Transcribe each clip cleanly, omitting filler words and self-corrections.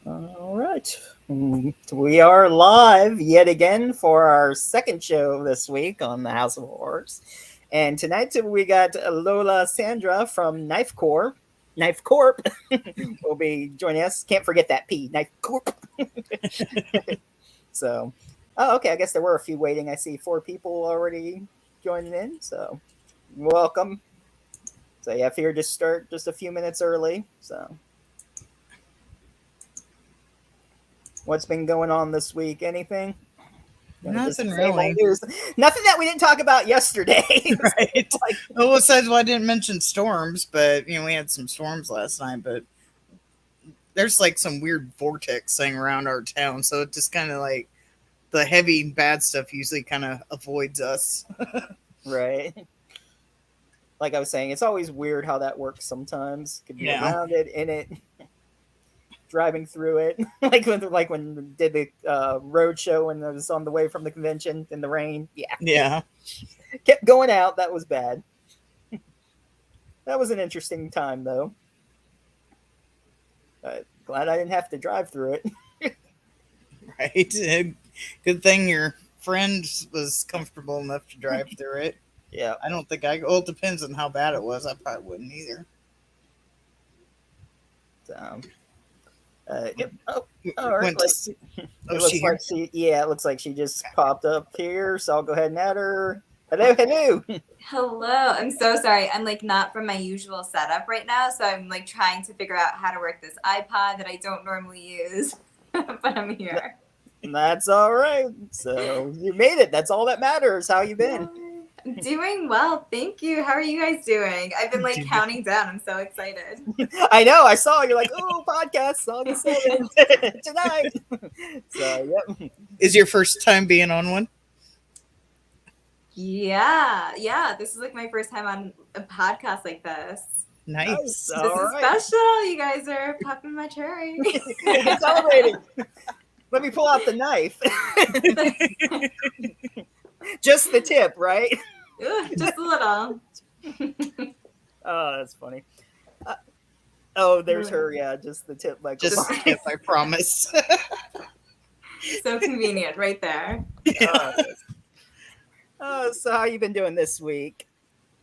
All right. We are live yet again for our second show this week on the House of Horrors. And tonight we got Lola Sandra from Knife Corp. Knife Corp will be joining us. Can't forget that P. Knife Corp. So, oh, okay. I guess there were a few waiting. I see 4 people already joining in. So, welcome. So, yeah, figured to start just a few minutes early. So, what's been going on this week? Anything? Just Nothing the same old really, news. Nothing that we didn't talk about yesterday. right? Like, Well, besides, I didn't mention storms, but we had some storms last night. But there's like some weird vortex thing around our town, so it just kind of like the heavy bad stuff usually kind of avoids us. right. Like I was saying, it's always weird how that works sometimes. Could be Yeah, around it, in it, driving through it. like when we did the road show when I was on the way from the convention in the rain. Yeah. yeah. Kept going out. That was bad. That was an interesting time though. Glad I didn't have to drive through it. Right. Good thing your friend was comfortable enough to drive through it. Yeah. I don't think I. Well, it depends on how bad it was. I probably wouldn't either. So, yep. Oh, all right. Went to. Oh, It she looks like here. she, yeah, it looks like she just popped up here. So I'll go ahead and add her. Hello, hello. Hello. I'm so sorry. I'm like not from my usual setup right now, so I'm like trying to figure out how to work this iPod that I don't normally use. But I'm here. That's all right. So you made it. That's all that matters. How you been? I'm doing well. Thank you. How are you guys doing? I've been like counting down. I'm so excited. I know. I saw you're like, oh, podcast on the 7th tonight. So yep. Is your first time being on one? Yeah. This is like my first time on a podcast like this. Nice. Nice. This All is right. special. You guys are popping my cherry. Celebrating. Let me pull out the knife. Just the tip, right? Ooh, just a little. Oh, that's funny. Oh, there's her. Yeah, just the tip. Like, Just skip, I promise. So convenient right there. So how you been doing this week?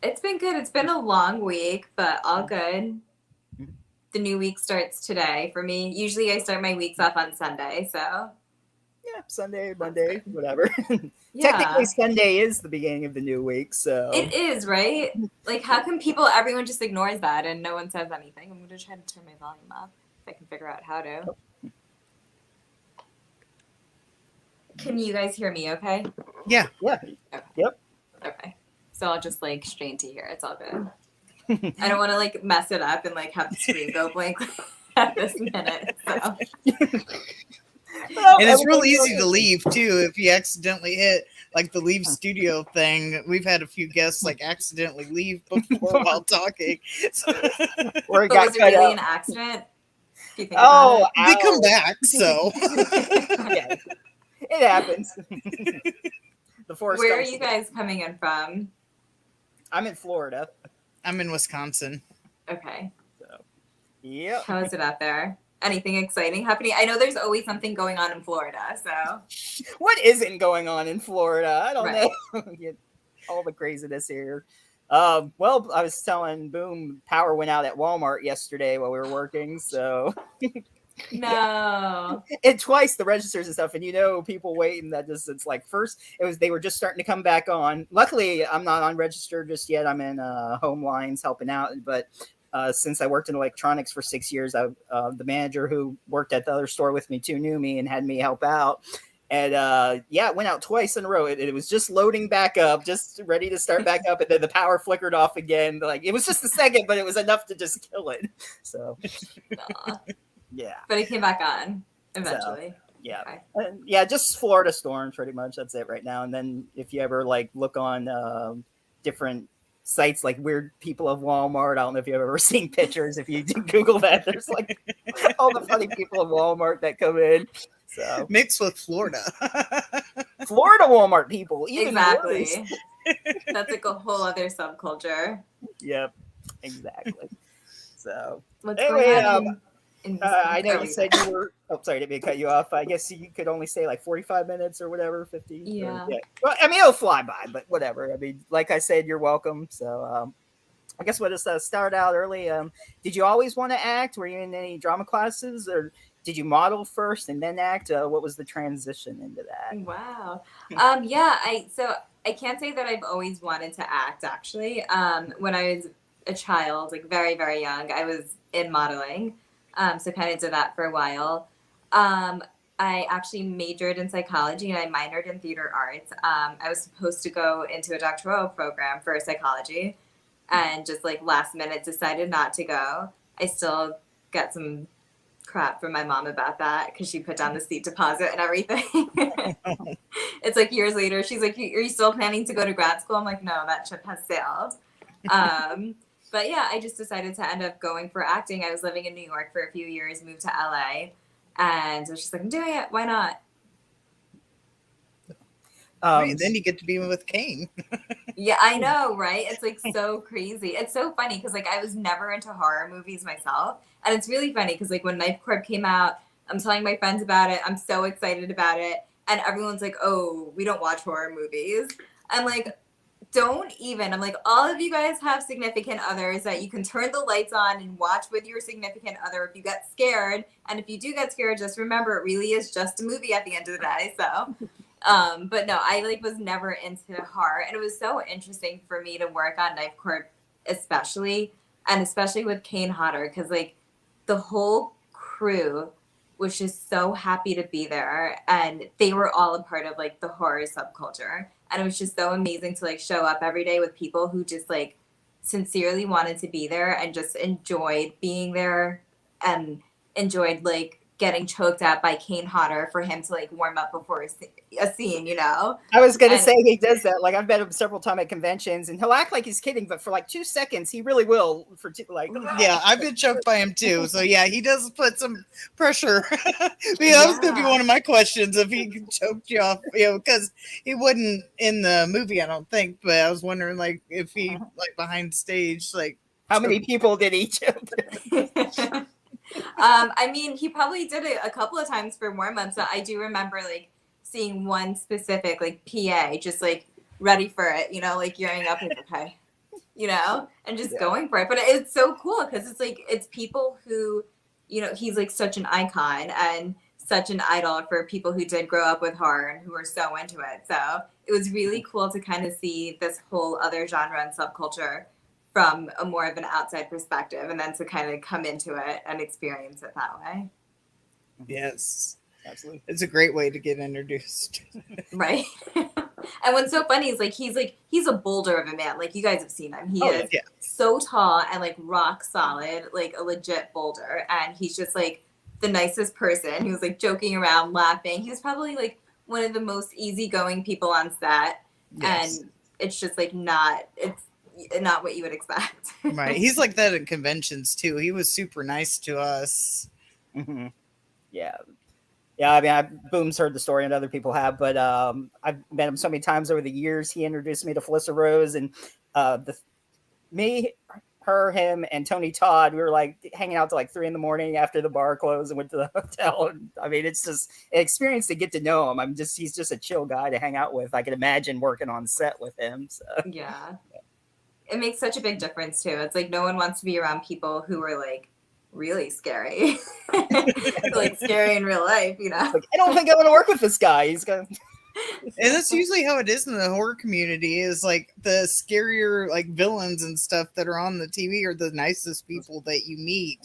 It's been good. It's been a long week, but all good. The new week starts today for me. Usually I start my weeks off on Sunday, so Yeah, Sunday, Monday, whatever. yeah. Technically, Sunday is the beginning of the new week, so It is, right? Like how come everyone just ignores that and no one says anything? I'm gonna try to turn my volume up if I can figure out how to. Can you guys hear me okay? Yeah. Okay. Yep. Okay. So I'll just like strain to here. It's all good. I don't want to like mess it up and like have the screen go blank at this minute. So. And it's real easy to leave too if you accidentally hit like the leave studio thing. We've had a few guests like accidentally leave before while talking. So, Where it But got was it cut really out. an accident? If you think Oh, about they come back, so Yeah, it happens. The it. forest. Where are you guys coming in from? I'm in Florida. I'm in Wisconsin. Okay. So, yep. How is it out there? Anything exciting happening? I know there's always something going on in Florida, so. What isn't going on in Florida? I don't Right. know. All the craziness here. Well, I was telling Boom, power went out at Walmart yesterday while we were working. So, No. and twice the registers and stuff. And people waiting that just, it's like first they were just starting to come back on. Luckily, I'm not on register just yet. I'm in home lines helping out. But since I worked in electronics for 6 years, the manager who worked at the other store with me too knew me and had me help out. And it went out twice in a row. It was just loading back up, just ready to start back up, and then the power flickered off again. Like it was just a second, but it was enough to just kill it. So, yeah. But it came back on eventually. Yeah. Okay. Just Florida storms pretty much. That's it right now. And then if you ever like look on different sites like weird people of Walmart, I don't know if you've ever seen pictures. If you Google that, there's like all the funny people of Walmart that come in. So Mixed with Florida. Florida Walmart people, even Exactly. worse. That's like a whole other subculture. Yep, exactly. So What's anyway, going on? I know you said you were. Oh, sorry, didn't mean to cut you off. I guess you could only say like 45 minutes or whatever, 50. Yeah. Yeah. Well, I mean, it'll fly by, but whatever. I mean, like I said, you're welcome. So, I guess we'll just start out early. Did you always want to act? Were you in any drama classes, or did you model first and then act? What was the transition into that? Wow. Yeah. I can't say that I've always wanted to act. Actually, when I was a child, like very very young, I was in modeling. So kind of did that for a while. I actually majored in psychology and I minored in theater arts. I was supposed to go into a doctoral program for psychology, and just like last minute decided not to go. I still get some crap from my mom about that because she put down the seat deposit and everything. It's like years later, she's like, "Are you still planning to go to grad school?" I'm like, "No, that ship has sailed." But yeah, I just decided to end up going for acting. I was living in New York for a few years, moved to LA, and I was just like, "I'm doing it. Why not?" Then you get to be with Kane. Yeah, I know, right? It's like so crazy. It's so funny because like I was never into horror movies myself, and it's really funny because like when Knife Corp came out, I'm telling my friends about it. I'm so excited about it, and everyone's like, "Oh, we don't watch horror movies." I'm like, don't even. I'm like, all of you guys have significant others that you can turn the lights on and watch with your significant other if you get scared. And if you do get scared, just remember it really is just a movie at the end of the day. So, but no, I like was never into horror, and it was so interesting for me to work on Knife Corp, especially with Kane Hodder, because like the whole crew was just so happy to be there, and they were all a part of like the horror subculture. And it was just so amazing to like show up every day with people who just like sincerely wanted to be there and just enjoyed being there and enjoyed like getting choked at by Kane Hodder for him to like warm up before a scene, you know? I was going to say he does that. Like I've met him several times at conventions, and he'll act like he's kidding, but for like 2 seconds, he really will. Yeah, I've been choked by him too. So yeah, he does put some pressure. That was going to be one of my questions if he choked you off, because he wouldn't in the movie, I don't think. But I was wondering, like, if he like behind stage, like, how many people did he choke? I mean, he probably did it a couple of times for warm-ups. So I do remember like seeing one specific like PA just like ready for it, like gearing up like, okay, and just going for it. But it's so cool because it's like it's people who, he's like such an icon and such an idol for people who did grow up with horror and who are so into it. So it was really cool to kind of see this whole other genre and subculture from a more of an outside perspective, and then to kind of come into it and experience it that way. Yes, absolutely. It's a great way to get introduced. Right. And what's so funny is he's a boulder of a man. Like you guys have seen him. He is so tall and like rock solid, like a legit boulder. And he's just like the nicest person. He was like joking around, laughing. He was probably like one of the most easygoing people on set. Yes. And it's just like not what you would expect. Right. He's like that at conventions too. He was super nice to us. Mm-hmm. Yeah. Yeah, I mean, Boom's heard the story and other people have, but I've met him so many times over the years. He introduced me to Felissa Rose, and him, and Tony Todd, we were like hanging out till like 3 a.m. after the bar closed and went to the hotel. And I mean, it's just an experience to get to know him. He's just a chill guy to hang out with. I can imagine working on set with him. So. Yeah. It makes such a big difference too. It's like no one wants to be around people who are like really scary. Like scary in real life, Like, I don't think I want to work with this guy. He's gonna. And that's usually how it is in the horror community, is like the scarier like villains and stuff that are on the TV are the nicest people that you meet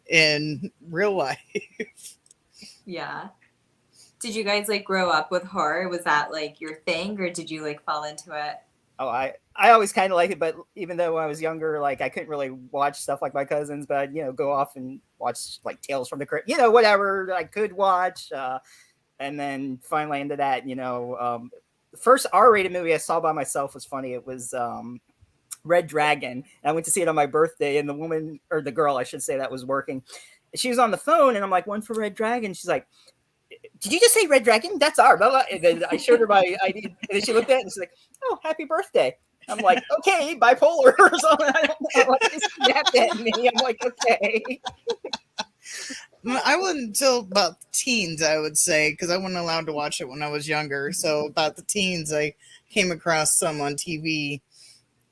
in real life. Yeah. Did you guys like grow up with horror? Was that like your thing, or did you like fall into it? Oh, I always kind of liked it, but even though I was younger, like I couldn't really watch stuff like my cousins, but I'd, go off and watch like Tales from the Crypt, whatever I could watch. And then finally into that, the first R-rated movie I saw by myself was funny. It was Red Dragon. And I went to see it on my birthday, and the woman, or the girl, I should say, that was working, she was on the phone, and I'm like, one for Red Dragon. She's like, did you just say Red Dragon? That's our. And then I showed her my ID, and then she looked at it and she's like, oh, happy birthday. I'm like, okay, bipolar or something. I don't know. Like, she snapped at me. I'm like, okay. I wasn't until about the teens, I would say, because I wasn't allowed to watch it when I was younger. So about the teens, I came across some on TV,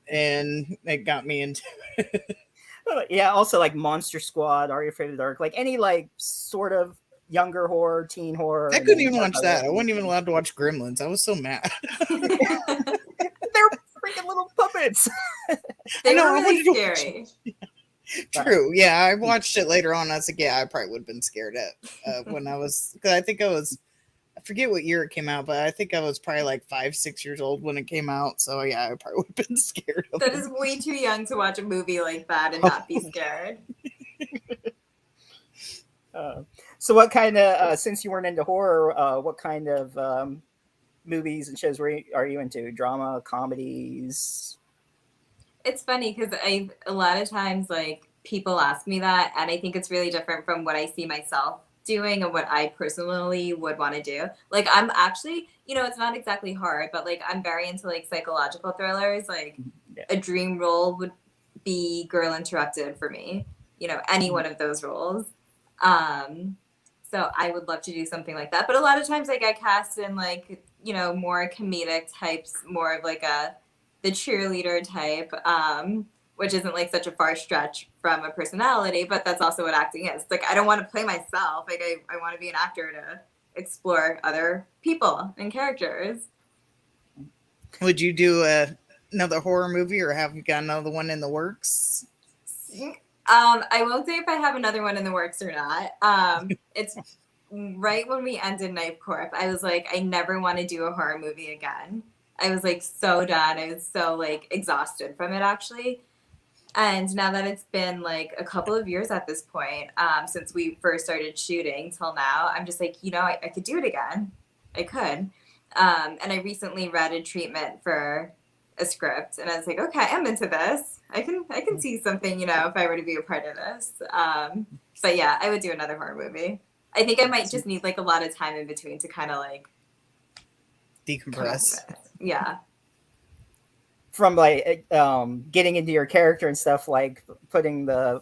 and it got me into. Yeah, also like Monster Squad, Are You Afraid of the Dark? Like any like sort of younger horror, teen horror. I and couldn't then even watch dark that. horror. I wasn't even allowed to watch Gremlins. I was so mad. They're freaking little puppets. They know, were I really wanted to watch scary. True. Yeah, I watched it later on. I was like, yeah, I probably would have been scared at when I was, because I think I forget what year it came out, but I think I was probably like 5, 6 years old when it came out. So yeah, I probably would have been scared of That it. is way too young to watch a movie like that and not be scared. So what kind of since you weren't into horror, what kind of movies and shows are you into? Drama, comedies? It's funny because a lot of times like people ask me that, and I think it's really different from what I see myself doing and what I personally would want to do. Like I'm actually, it's not exactly hard, but like I'm very into like psychological thrillers. Like Yeah. a dream role would be Girl Interrupted for me. Any one of those roles. So I would love to do something like that. But a lot of times I get cast in like, more comedic types, more of like the cheerleader type, which isn't like such a far stretch from a personality, but that's also what acting is. Like I don't want to play myself. Like I want to be an actor to explore other people and characters. Would you do another horror movie, or have you got another one in the works? I won't say if I have another one in the works or not. It's right when we ended Knife Corp, I was like, I never want to do a horror movie again. I was like so done. I was so like exhausted from it actually. And now that it's been like a couple of years at this point, since we first started shooting till now, I'm just like, I could do it again. I could. And I recently read a treatment for a script, and I was like, okay, I'm into this. I can see something, if I were to be a part of this. But yeah, I would do another horror movie. I think I might just need like a lot of time in between to kind of like Decompress. Yeah. From like getting into your character and stuff, like putting I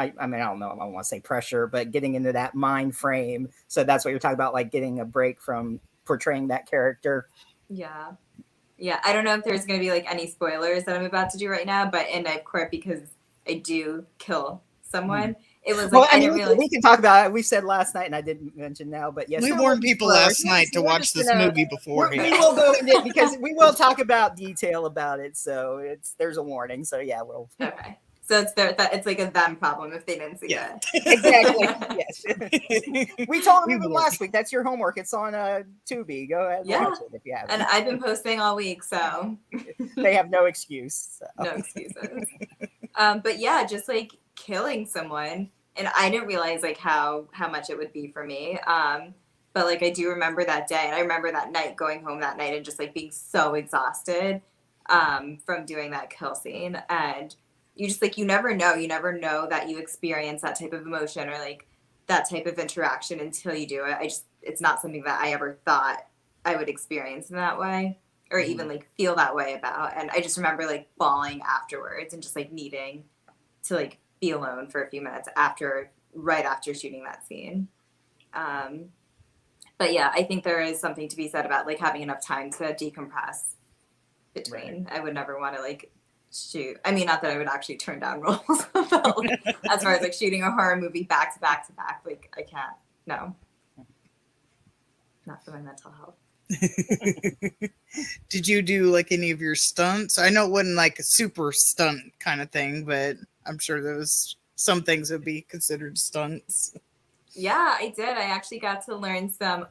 mean, I don't know, I don't want to say pressure, but getting into that mind frame. So that's what you're talking about, like getting a break from portraying that character. Yeah. Yeah, I don't know if there's going to be like any spoilers that I'm about to do right now, but in Knife Corp, because I do kill someone, it was like, Well, I didn't mean, realize. we can talk about it. We said last night, and I didn't mention now, but yes, We there warned will be people spoilers. last night to We're watch just this gonna- movie we beforehand. will go into it because we will talk about detail about it. So there's a warning. So yeah, we'll. Okay. So it's like a them problem if they didn't see Yeah. it. Exactly. Yes. We told them We even will. last week. That's your homework. It's on Tubi. Go ahead and Yeah. watch it if you have. And I've been posting all week, so They have no excuse. So. no excuses. But yeah, just like killing someone, and I didn't realize like how much it would be for me. But like I do remember that day, and I remember that night going home that night and just like being so exhausted from doing that kill scene. And you just like you never know that you experience that type of emotion or like that type of interaction until you do it. It's not something that I ever thought I would experience in that way or even like feel that way about. And I just remember like bawling afterwards and just like needing to like be alone for a few minutes right after shooting that scene. But yeah, I think there is something to be said about like having enough time to decompress between. Right. I would never want to like shoot. I mean, not that I would actually turn down roles, but like, as far as like shooting a horror movie back to back to back, like I can't. No, not for my mental health. Did you do like any of your stunts? I know it wasn't like a super stunt kind of thing, but I'm sure there was some things that would be considered stunts. Yeah, I did. I actually got to learn some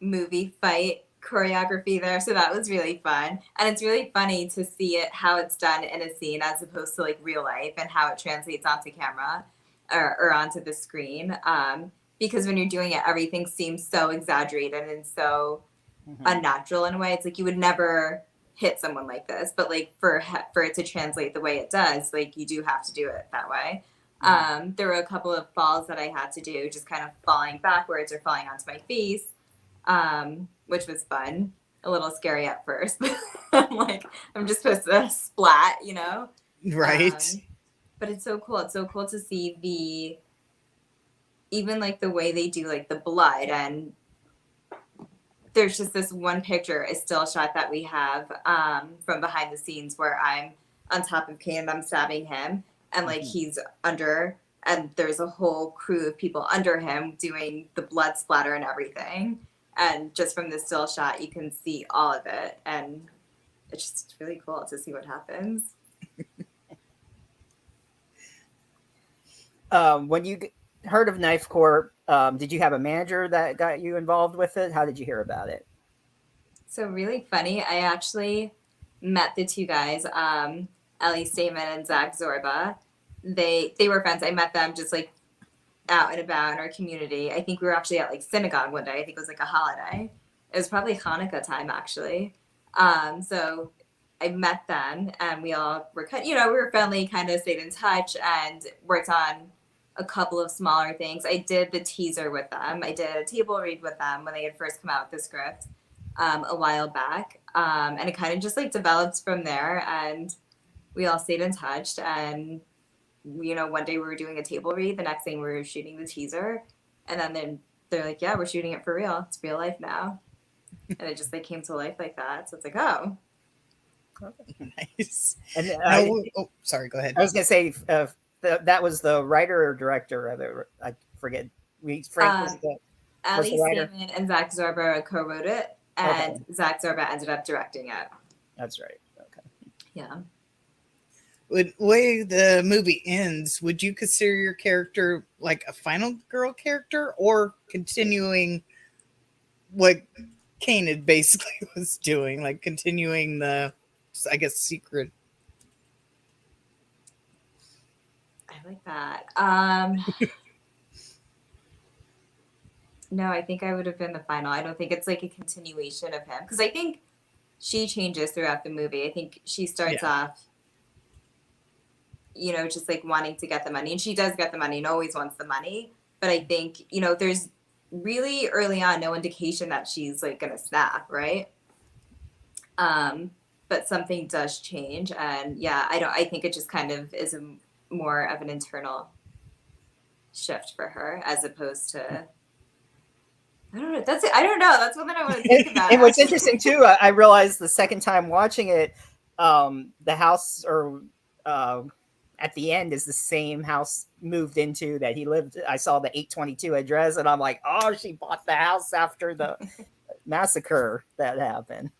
movie fight choreography there, so that was really fun. And it's really funny to see it how it's done in a scene as opposed to like real life and how it translates onto camera or onto the screen. Because when you're doing it, everything seems so exaggerated and so unnatural in a way. It's like you would never hit someone like this, but like for it to translate the way it does, like you do have to do it that way. There were a couple of falls that I had to do, just kind of falling backwards or falling onto my face, which was fun. A little scary at first. I'm like, I'm just supposed to splat, you know? Right. But it's so cool. It's so cool to see even like the way they do like the blood, and there's just this one picture, a still shot that we have from behind the scenes where I'm on top of Kane and I'm stabbing him, and like he's under, and there's a whole crew of people under him doing the blood splatter and everything. And just from the still shot, you can see all of it, and it's just really cool to see what happens. When you heard of Knife Corp, did you have a manager that got you involved with it? How did you hear about it? So really funny. I actually met the two guys, Ellie Stamen and Zach Zorba. They were friends. I met them just like out and about in our community. I think we were actually at like synagogue one day. I think it was like a holiday. It was probably Hanukkah time actually. So I met them and we all were, we were friendly, kind of stayed in touch and worked on a couple of smaller things. I did the teaser with them. I did a table read with them when they had first come out with the script a while back. And it kind of just like developed from there, and we all stayed in touch. And, one day we were doing a table read. The next thing we were shooting the teaser. And then they're like, yeah, we're shooting it for real. It's real life now. And it just like came to life like that. So it's like, oh. Nice. And sorry, go ahead. I was going to say, that was the writer or director of it. I forget. Frank was the writer. Stamen and Zach Zorba co-wrote it, and Zach Zorba ended up directing it. That's right. Okay. Yeah. The way the movie ends, would you consider your character like a final girl character, or continuing what Kane basically was doing, like continuing the, I guess, secret? I like that. No, I think I would have been the final. I don't think it's like a continuation of him, because I think she changes throughout the movie. I think she starts off, just like wanting to get the money, and she does get the money and always wants the money. But I think, there's really early on no indication that she's like gonna snap, right? But something does change, and I think it just kind of is more of an internal shift for her as opposed to, I don't know. That's it. I don't know. That's one that I want to think about. And what's interesting too, I realized the second time watching it, the house or at the end is the same house moved into that he lived. I saw the 822 address, and I'm like, oh, she bought the house after the massacre that happened.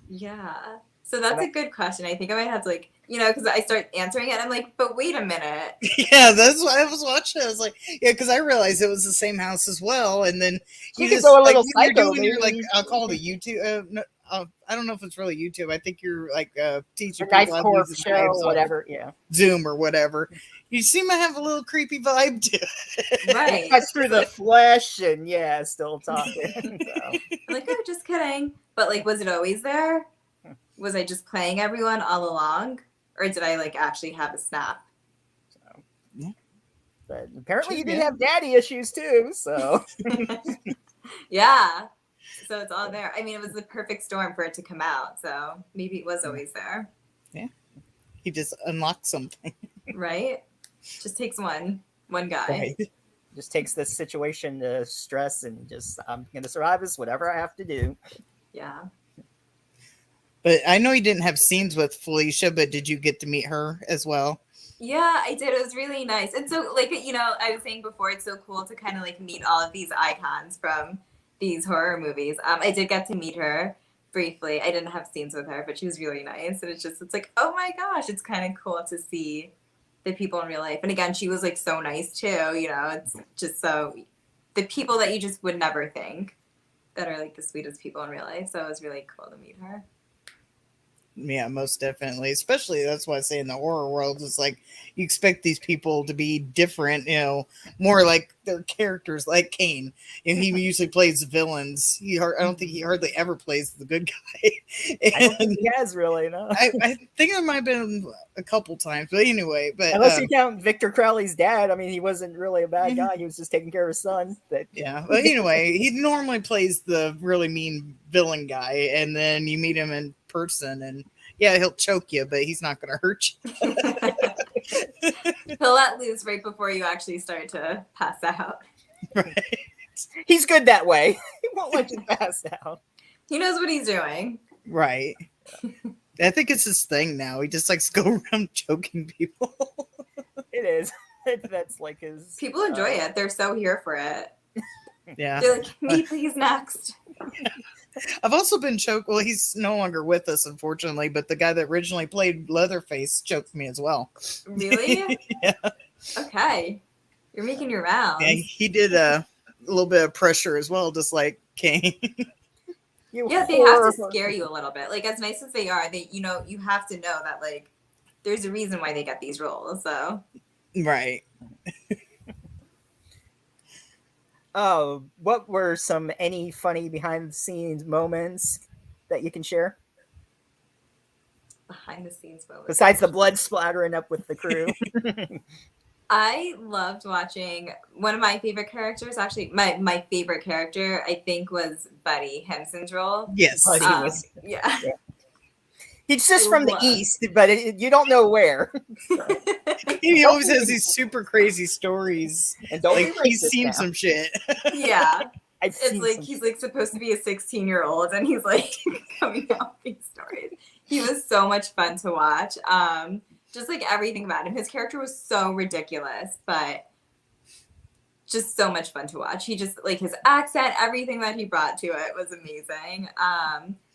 Yeah. So that's a good question. I think I might have to because I start answering it and I'm like, but wait a minute. Yeah, that's why I was watching. I was like, yeah, because I realized it was the same house as well. And then you just go a little psycho. You're like, I'll call it a YouTube. No, I don't know if it's really YouTube. I think you're like teaching Knife Corp show, whatever. Yeah, Zoom or whatever. You seem to have a little creepy vibe to it. Right. That's through the flesh, and still talking. So. I'm like, oh, just kidding. But was it always there? Was I just playing everyone all along, or did I actually have a snap? So, yeah. But apparently you did have daddy issues too. So yeah. So it's all there. I mean, it was the perfect storm for it to come out. So maybe it was always there. Yeah. He just unlocked something. Right? Just takes one guy. Right. Just takes this situation to stress and just, I'm going to survive this, whatever I have to do. Yeah. But I know you didn't have scenes with Felicia, but did you get to meet her as well? Yeah, I did. It was really nice. And so, I was saying before, it's so cool to kind of meet all of these icons from these horror movies. I did get to meet her briefly. I didn't have scenes with her, but she was really nice. And it's like, oh my gosh, it's kind of cool to see the people in real life. And again, she was so nice too. It's just so the people that you just would never think that are the sweetest people in real life. So it was really cool to meet her. Yeah, most definitely. Especially that's why I say in the horror world, it's you expect these people to be different, more like their characters, like Kane. And he usually plays the villains. I don't think he hardly ever plays the good guy. I don't think he has really, no. I think there might have been a couple times, but anyway. But unless you count Victor Crowley's dad, I mean, he wasn't really a bad guy. He was just taking care of his son. Yeah, but anyway, he normally plays the really mean villain guy, and then you meet him in person, and he'll choke you, but he's not going to hurt you. He'll let loose right before you actually start to pass out. Right. He's good that way. He won't let you pass out. He knows what he's doing. Right. I think it's his thing now. He just likes to go around choking people. It is. That's like his. People enjoy it. They're so here for it. Yeah. They're like, me, please, next. I've also been choked. Well, he's no longer with us, unfortunately, but the guy that originally played Leatherface choked me as well. Really? Yeah. Okay. You're making your rounds. And he did a little bit of pressure as well, just like Kane. Yeah, they have to scare you a little bit. Like, as nice as they are, you have to know that, like, there's a reason why they get these roles. So, Right. Oh, what were any funny behind the scenes moments that you can share behind the scenes moments. besides the blood splattering up with the crew? I loved watching one of my favorite characters. Actually, my favorite character, I think, was Buddy Henson's role. Yes. Buddy was. Yeah. He's just from the east, but you don't know where. He always has these super crazy stories. And don't Like, he's seen some shit. Yeah. It's like he's like supposed to be a 16-year-old and he's like coming out with these stories. He was so much fun to watch. Just like everything about him. His character was so ridiculous, but just so much fun to watch. He just like his accent, everything that he brought to it was amazing.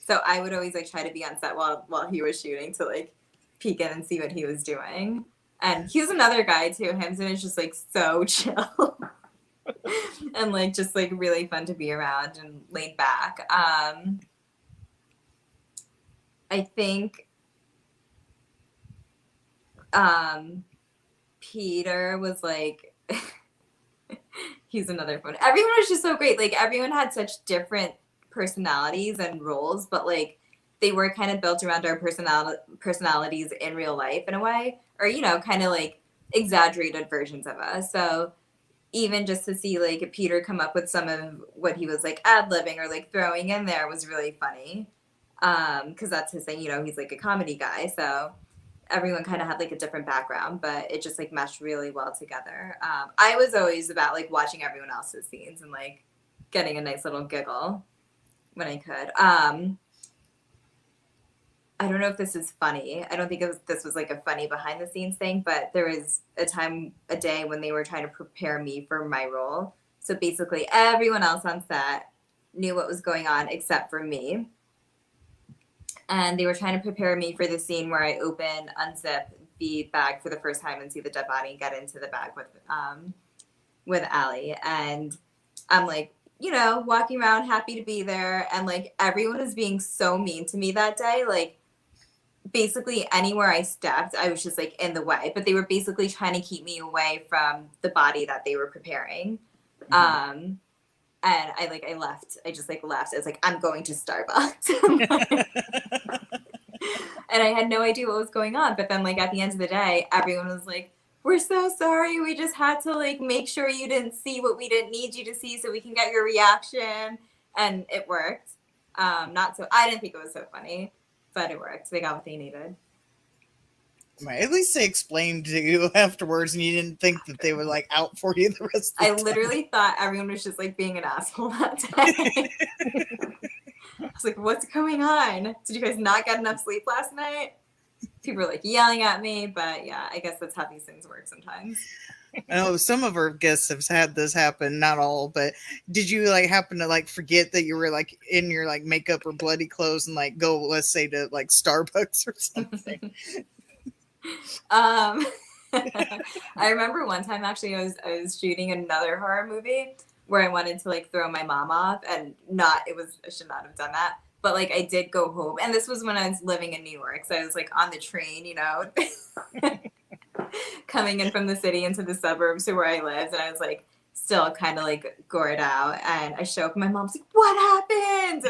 So I would always like try to be on set while he was shooting to like peek in and see what he was doing. And he's another guy too. Hemson is just like so chill and like just like really fun to be around and laid back. I think Peter was like he's another fun. Everyone was just so great. Like everyone had such different personalities and roles, but like they were kind of built around our personalities in real life in a way, or kind of like exaggerated versions of us. So even just to see like Peter come up with some of what he was like ad-libbing or like throwing in there was really funny, because that's his thing. He's like a comedy guy, so everyone kind of had like a different background, but it just like meshed really well together. I was always about like watching everyone else's scenes and like getting a nice little giggle when I could. I don't know if this is funny. I don't think this was like a funny behind the scenes thing, but there was a day when they were trying to prepare me for my role. So basically everyone else on set knew what was going on except for me. And they were trying to prepare me for the scene where I unzip the bag for the first time and see the dead body and get into the bag with Allie. And I'm like, walking around happy to be there. And like everyone was being so mean to me that day. Like basically anywhere I stepped, I was just like in the way. But they were basically trying to keep me away from the body that they were preparing. Mm-hmm. And I left. I just like left. I was like, I'm going to Starbucks. And I had no idea what was going on. But then like at the end of the day, everyone was like, we're so sorry. We just had to like make sure you didn't see what we didn't need you to see so we can get your reaction. And it worked. I didn't think it was so funny, but it worked. They got what they needed. Right. At least they explained to you afterwards and you didn't think that they were like out for you the rest of the time. I literally thought everyone was just like being an asshole that day. I was like, what's going on? Did you guys not get enough sleep last night? People were like yelling at me, but yeah, I guess that's how these things work sometimes. I know some of our guests have had this happen, not all, but did you like happen to like forget that you were like in your like makeup or bloody clothes and like go, let's say, to like Starbucks or something? I remember one time actually I was shooting another horror movie where I wanted to like throw my mom off and I should not have done that. But like I did go home, and this was when I was living in New York. So I was like on the train, coming in from the city into the suburbs to where I lived, and I was like still kind of like gored out. And I show up, and my mom's like, "What happened?"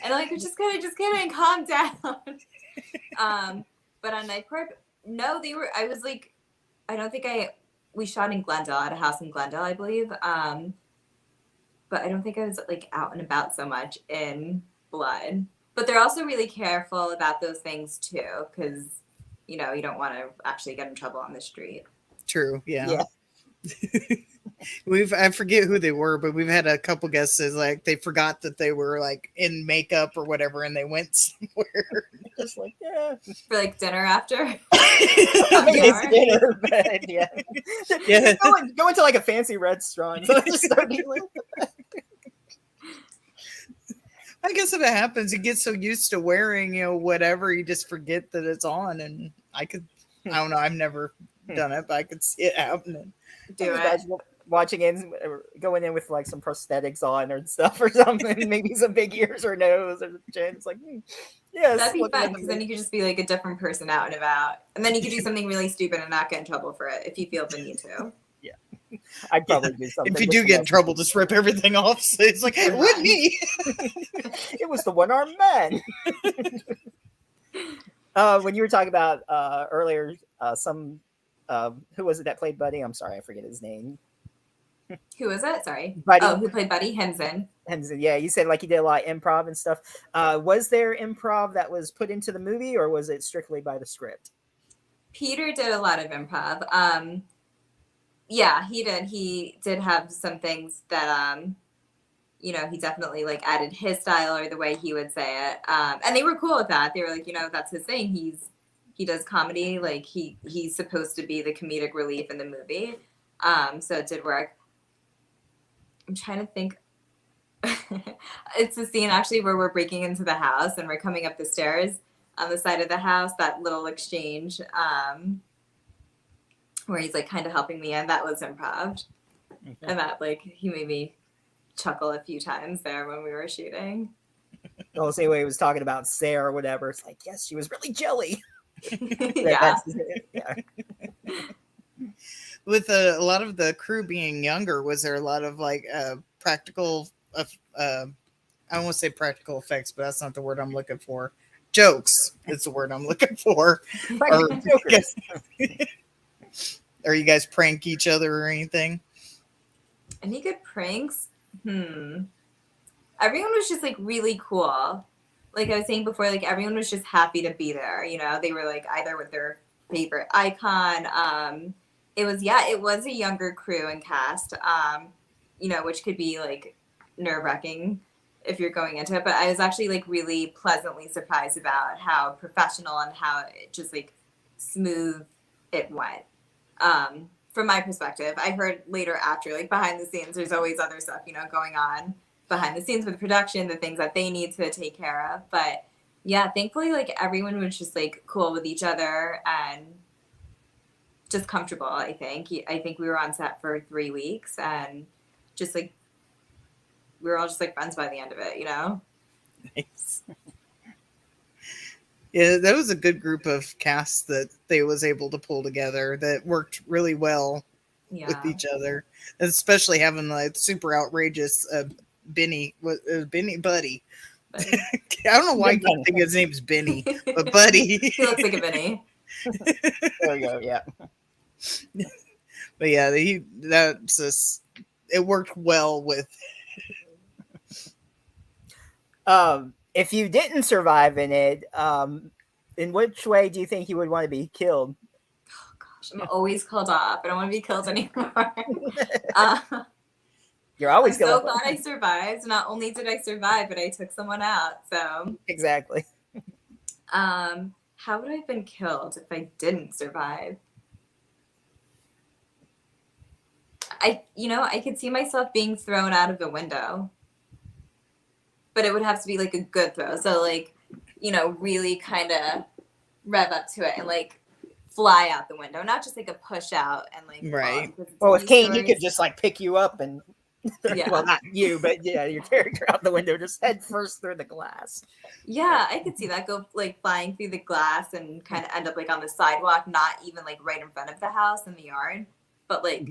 And I'm like, just kidding, calm down. But on Night Corp, no, I was like, we shot in Glendale at a house in Glendale, I believe. But I don't think I was like out and about so much in blood. But they're also really careful about those things too, because you don't want to actually get in trouble on the street. True. Yeah. I forget who they were, but we've had a couple guests is like they forgot that they were like in makeup or whatever, and they went somewhere. Just like, yeah. For like dinner after. It's dinner, but yeah. Yeah. Go into like a fancy restaurant. So just start being like, I guess if it happens, you get so used to wearing, whatever, you just forget that it's on. And I don't know, I've never done it, but I could see it happening. Do it. Watching in, going in with like some prosthetics on or stuff or something, maybe some big ears or nose or chin. It's like, yes. That'd be fun because then you could just be like a different person out and about. And then you could do something really stupid and not get in trouble for it if you feel the need to. Yeah. I'd probably do something. If you do get in trouble, just rip everything off. So it's like, it wasn't me. It was the one-armed man. When you were talking about earlier, who was it that played Buddy? I'm sorry, I forget his name. Who was it? Sorry. Buddy. Oh, who played Buddy? Henson. Yeah, you said like he did a lot of improv and stuff. Was there improv that was put into the movie, or was it strictly by the script? Peter did a lot of improv. Yeah, he did. He did have some things that he definitely like added his style or the way he would say it. And they were cool with that. They were like, that's his thing. He does comedy. Like he's supposed to be the comedic relief in the movie. So it did work. I'm trying to think. It's a scene actually where we're breaking into the house and we're coming up the stairs on the side of the house. That little exchange where he's like kind of helping me in. That was improv. Okay. And that like he made me chuckle a few times there when we were shooting. The same way he was talking about Sarah or whatever. It's like, yes, she was really jelly. Yeah. With a lot of the crew being younger, was there a lot of like practical, I don't want to say practical effects, but that's not the word I'm looking for. Jokes is the word I'm looking for. Or you guys prank each other or anything? Any good pranks? Everyone was just like really cool. Like I was saying before, like everyone was just happy to be there. They were like either with their favorite icon. It was a younger crew and cast, which could be like nerve-wracking if you're going into it. But I was actually like really pleasantly surprised about how professional and how it just like smooth it went. From my perspective, I heard later after, like behind the scenes, there's always other stuff, going on behind the scenes with production, the things that they need to take care of. But yeah, thankfully, like everyone was just like cool with each other and just comfortable. I think we were on set for 3 weeks and just like we were all just like friends by the end of it. Nice. Yeah, that was a good group of casts that they was able to pull together that worked really well with each other, especially having like super outrageous Buddy. I don't know why you think his name's Benny, but Buddy. He looks like a Benny. There you go. Yeah. But yeah, it worked well with. If you didn't survive in it, in which way do you think you would want to be killed? Oh gosh, I'm always killed off. I don't want to be killed anymore. You're always I'm so glad I survived. Not only did I survive, but I took someone out. So exactly. How would I have been killed if I didn't survive? I could see myself being thrown out of the window. But it would have to be like a good throw. So like, really kind of rev up to it and like fly out the window, not just like a push out and like. Right. Well, with Kane, he could just like pick you up and, yeah. Well, not you, but yeah, your character out the window, just head first through the glass. Yeah, I could see that go like flying through the glass and kind of end up like on the sidewalk, not even like right in front of the house in the yard, but like,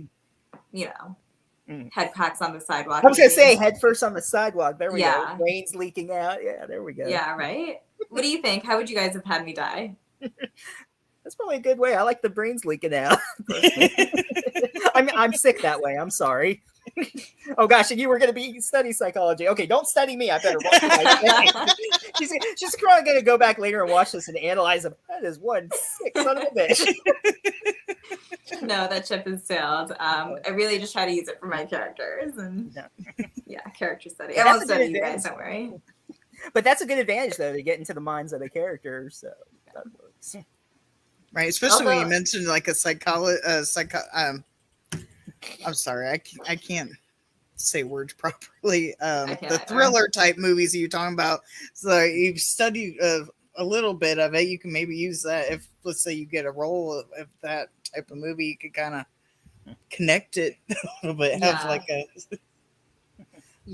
head cracks on the sidewalk. I was going to say head first on the sidewalk. There we go. Brains leaking out. Yeah, there we go. Yeah, right? What do you think? How would you guys have had me die? That's probably a good way. I like the brains leaking out. I'm sick that way. I'm sorry. Oh gosh, and you were going to study psychology. Okay, don't study me. I better watch it. She's probably going to go back later and watch this and analyze them. That is one sick son of a bitch. No, that ship has sailed. I really just try to use it for my characters and character study. I won't study you guys, don't worry. But that's a good advantage, though, to get into the minds of the characters. So that works. Right, especially when you mentioned like a I'm sorry, I can't say words properly. The thriller type movies that you're talking about. So you've studied a little bit of it. You can maybe use that if, let's say, you get a role of that type of movie. You could kind of connect it a little bit. Have like a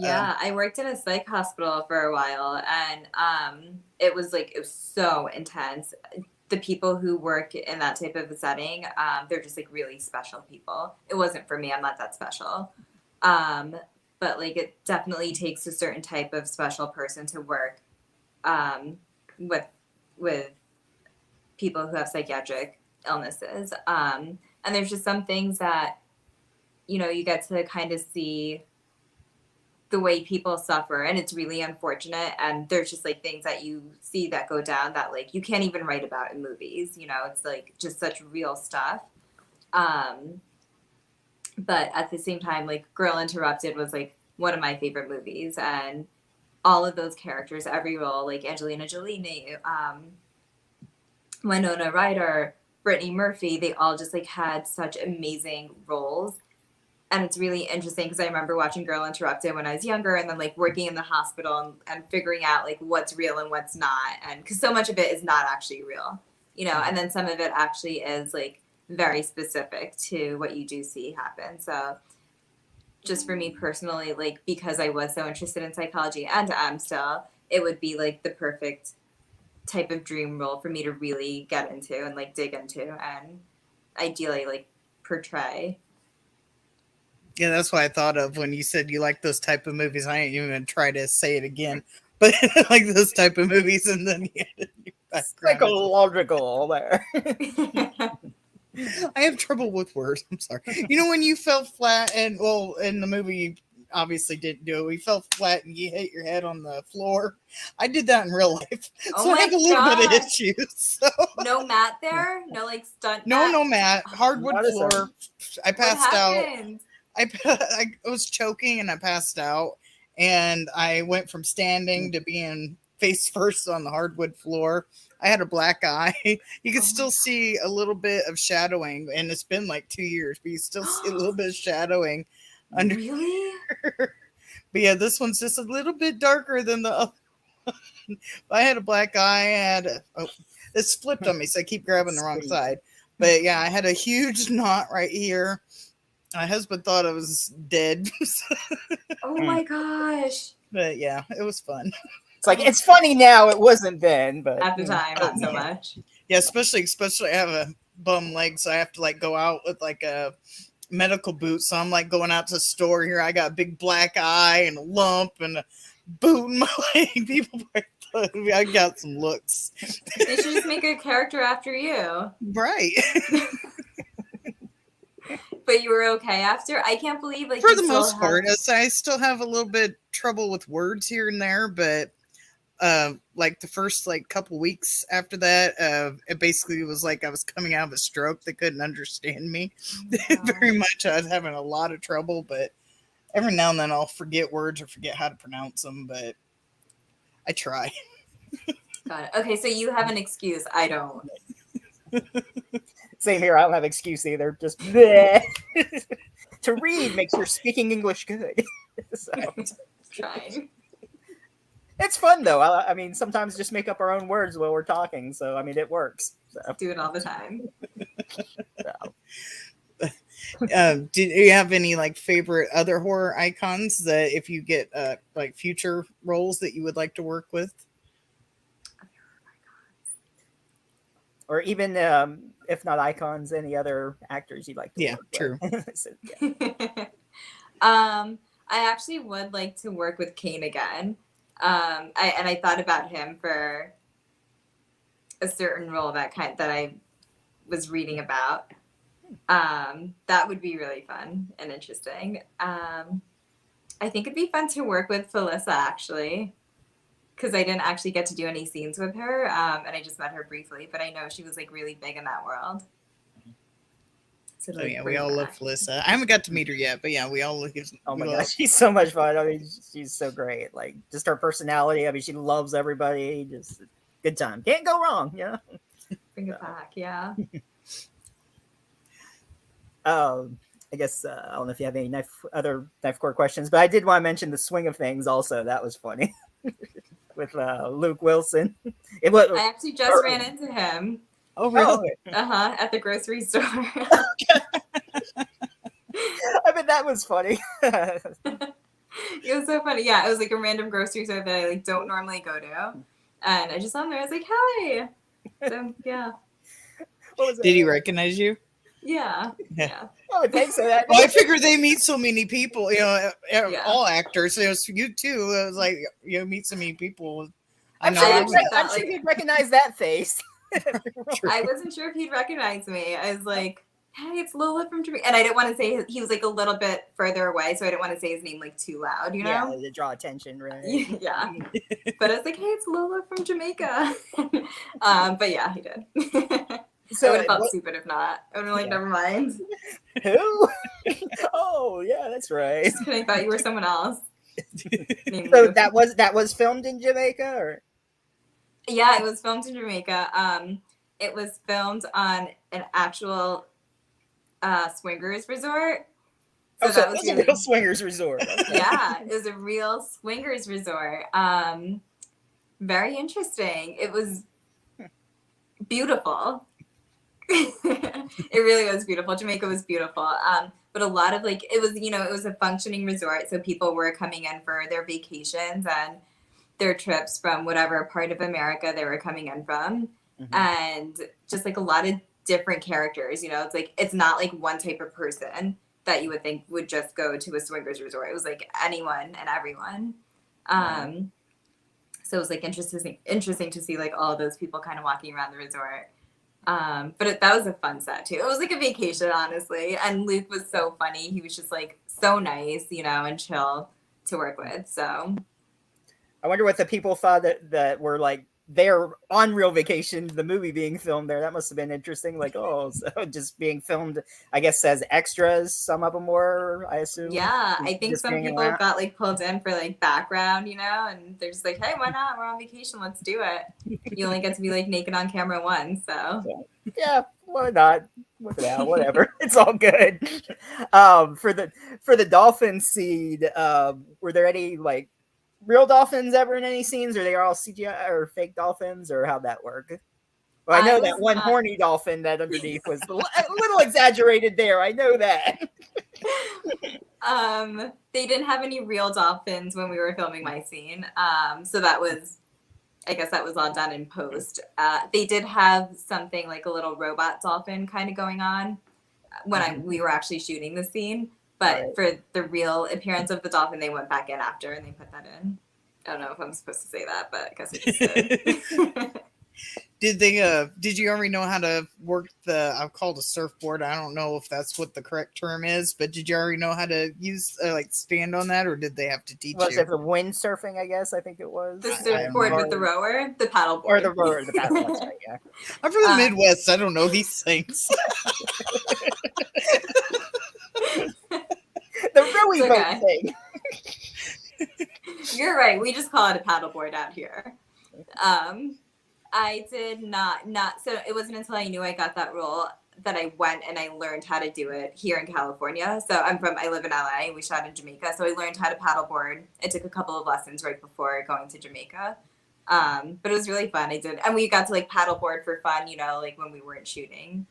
I worked in a psych hospital for a while, and it was so intense. The people who work in that type of a setting, they're just like really special people. It wasn't for me. I'm not that special. But like it definitely takes a certain type of special person to work with people who have psychiatric illnesses. And there's just some things that, you get to kind of see the way people suffer, and it's really unfortunate. And there's just like things that you see that go down that like you can't even write about in movies. It's like just such real stuff. But at the same time, like Girl Interrupted was like one of my favorite movies, and all of those characters, every role, like Angelina Jolie, Winona Ryder, Brittany Murphy, they all just like had such amazing roles. And it's really interesting because I remember watching Girl Interrupted when I was younger, and then like working in the hospital and figuring out like what's real and what's not. And because so much of it is not actually real, and then some of it actually is like very specific to what you do see happen. So just for me personally, like because I was so interested in psychology and am still, it would be like the perfect type of dream role for me to really get into and like dig into and ideally like portray. Yeah, that's what I thought of when you said you like those type of movies. I ain't even try to say it again, but like those type of movies, and then psychological there. I have trouble with words. I'm sorry. When you fell flat, and well, in the movie you obviously didn't do it. You fell flat and you hit your head on the floor. I did that in real life, so I have a little bit of issues. So. No mat there, no like stunt. No mat. Hardwood floor. I passed out. I was choking and I passed out, and I went from standing to being face first on the hardwood floor. I had a black eye. You can still see a little bit of shadowing, and it's been like 2 years, but you still see a little bit of shadowing under. Really? But yeah, this one's just a little bit darker than the other. I had a black eye. It's flipped on me, so I keep grabbing the wrong side. But yeah, I had a huge knot right here. My husband thought I was dead. Oh my gosh. But yeah, it was fun. It's like, it's funny now. It wasn't then, but at the time, not so much. Yeah, especially I have a bum leg, so I have to like go out with like a medical boot. So I'm like going out to the store here. I got a big black eye and a lump and a boot in my leg. People I got some looks. They should just make a character after you. Right. But you were okay after? I can't believe like for the most part. I still have a little bit trouble with words here and there, but like the first like couple weeks after that, it basically was like I was coming out of a stroke. They couldn't understand me very much. I was having a lot of trouble, but every now and then I'll forget words or forget how to pronounce them, but I try. Got it. Okay, so you have an excuse. I don't. Same here. I don't have an excuse either. Just bleh. To read makes your speaking English good. So. Trying. It's fun though. I mean, sometimes just make up our own words while we're talking. So I mean, it works. So. Do it all the time. Do you have any like favorite other horror icons that if you get like future roles that you would like to work with? Or even if not icons, any other actors you'd like to work true. with. So, yeah. I actually would like to work with Kane again. I thought about him for a certain role that I was reading about. That would be really fun and interesting. I think it'd be fun to work with Felissa, actually, because I didn't actually get to do any scenes with her, and I just met her briefly, but I know she was like really big in that world. So, Oh yeah, we all love Felissa. I haven't got to meet her yet, but yeah, we all look. Oh my gosh, she's so much fun. I mean, she's so great. Like, just her personality. I mean, she loves everybody. Just good time. Can't go wrong. Yeah. Bring it back. Yeah. I guess I don't know if you have any other knife court questions, but I did want to mention the swing of things. Also, that was funny with Luke Wilson. I actually just ran into him. Oh really? At the grocery store. I bet that was funny. It was so funny. Yeah, it was like a random grocery store that I like don't normally go to, and I just saw him there. I was like, "Hi." So yeah. Did he recognize you? Yeah. Oh, thanks for that. Well, I figured they meet so many people. You know, all actors. It was you too. It was like you meet so many people. I'm sure he'd recognize that face. I wasn't sure if he'd recognize me. I was like, "Hey, it's Lola from Jamaica," and I didn't want to say he was like a little bit further away, so I didn't want to say his name like too loud, you know? Yeah, to draw attention, right? Yeah. But I was like, "Hey, it's Lola from Jamaica." But yeah, he did. So I would have felt stupid if not. I would have like, never mind. Who? Oh, yeah, that's right. Just kidding. I thought you were someone else. So that was filmed in Jamaica, or? Yeah, it was filmed in Jamaica. It was filmed on an actual swingers resort. So that was a real swingers resort. Okay. Yeah, it was a real swingers resort. Very interesting. It was beautiful. It really was beautiful. Jamaica was beautiful. But a lot of it was a functioning resort, so people were coming in for their vacations and their trips from whatever part of America they were coming in from. Mm-hmm. And just like a lot of different characters, it's like it's not like one type of person that you would think would just go to a swingers resort. It was like anyone and everyone. So it was like interesting to see like all of those people kind of walking around the resort. But that was a fun set too. It was like a vacation, honestly. And Luke was so funny. He was just like so nice, and chill to work with. So I wonder what the people thought that were like they're on real vacation, the movie being filmed there. That must have been interesting. Like, so just being filmed, I guess, as extras. Some of them were, I assume. Yeah, I think some people got like pulled in for like background, and they're just like, hey, why not? We're on vacation. Let's do it. You only get to be like naked on camera once, so. Yeah, why not? Whip it out, whatever. It's all good. For the dolphin scene, were there any like real dolphins ever in any scenes, or they are all CGI or fake dolphins, or how'd that work? Well, I know that one horny dolphin that underneath was a little exaggerated there. I know that. They didn't have any real dolphins when we were filming my scene. So I guess that was all done in post. They did have something like a little robot dolphin kind of going on when we were actually shooting the scene. But for the real appearance of the dolphin, they went back in after and they put that in. I don't know if I'm supposed to say that, but I guess it just did. Did you already know how to work I've called a surfboard. I don't know if that's what the correct term is, but did you already know how to use stand on that, or did they have to teach you? Was it the windsurfing, I guess? I think it was. The surfboard with the rower? The paddleboard. Or the rower, the paddleboard, right, yeah. I'm from the Midwest. I don't know these things. The rowie boat thing. You're right. We just call it a paddleboard out here. I did not. So it wasn't until I knew I got that role that I went and I learned how to do it here in California. So I live in LA. We shot in Jamaica. So I learned how to paddleboard. I took a couple of lessons right before going to Jamaica. But it was really fun. And we got to paddleboard for fun, when we weren't shooting.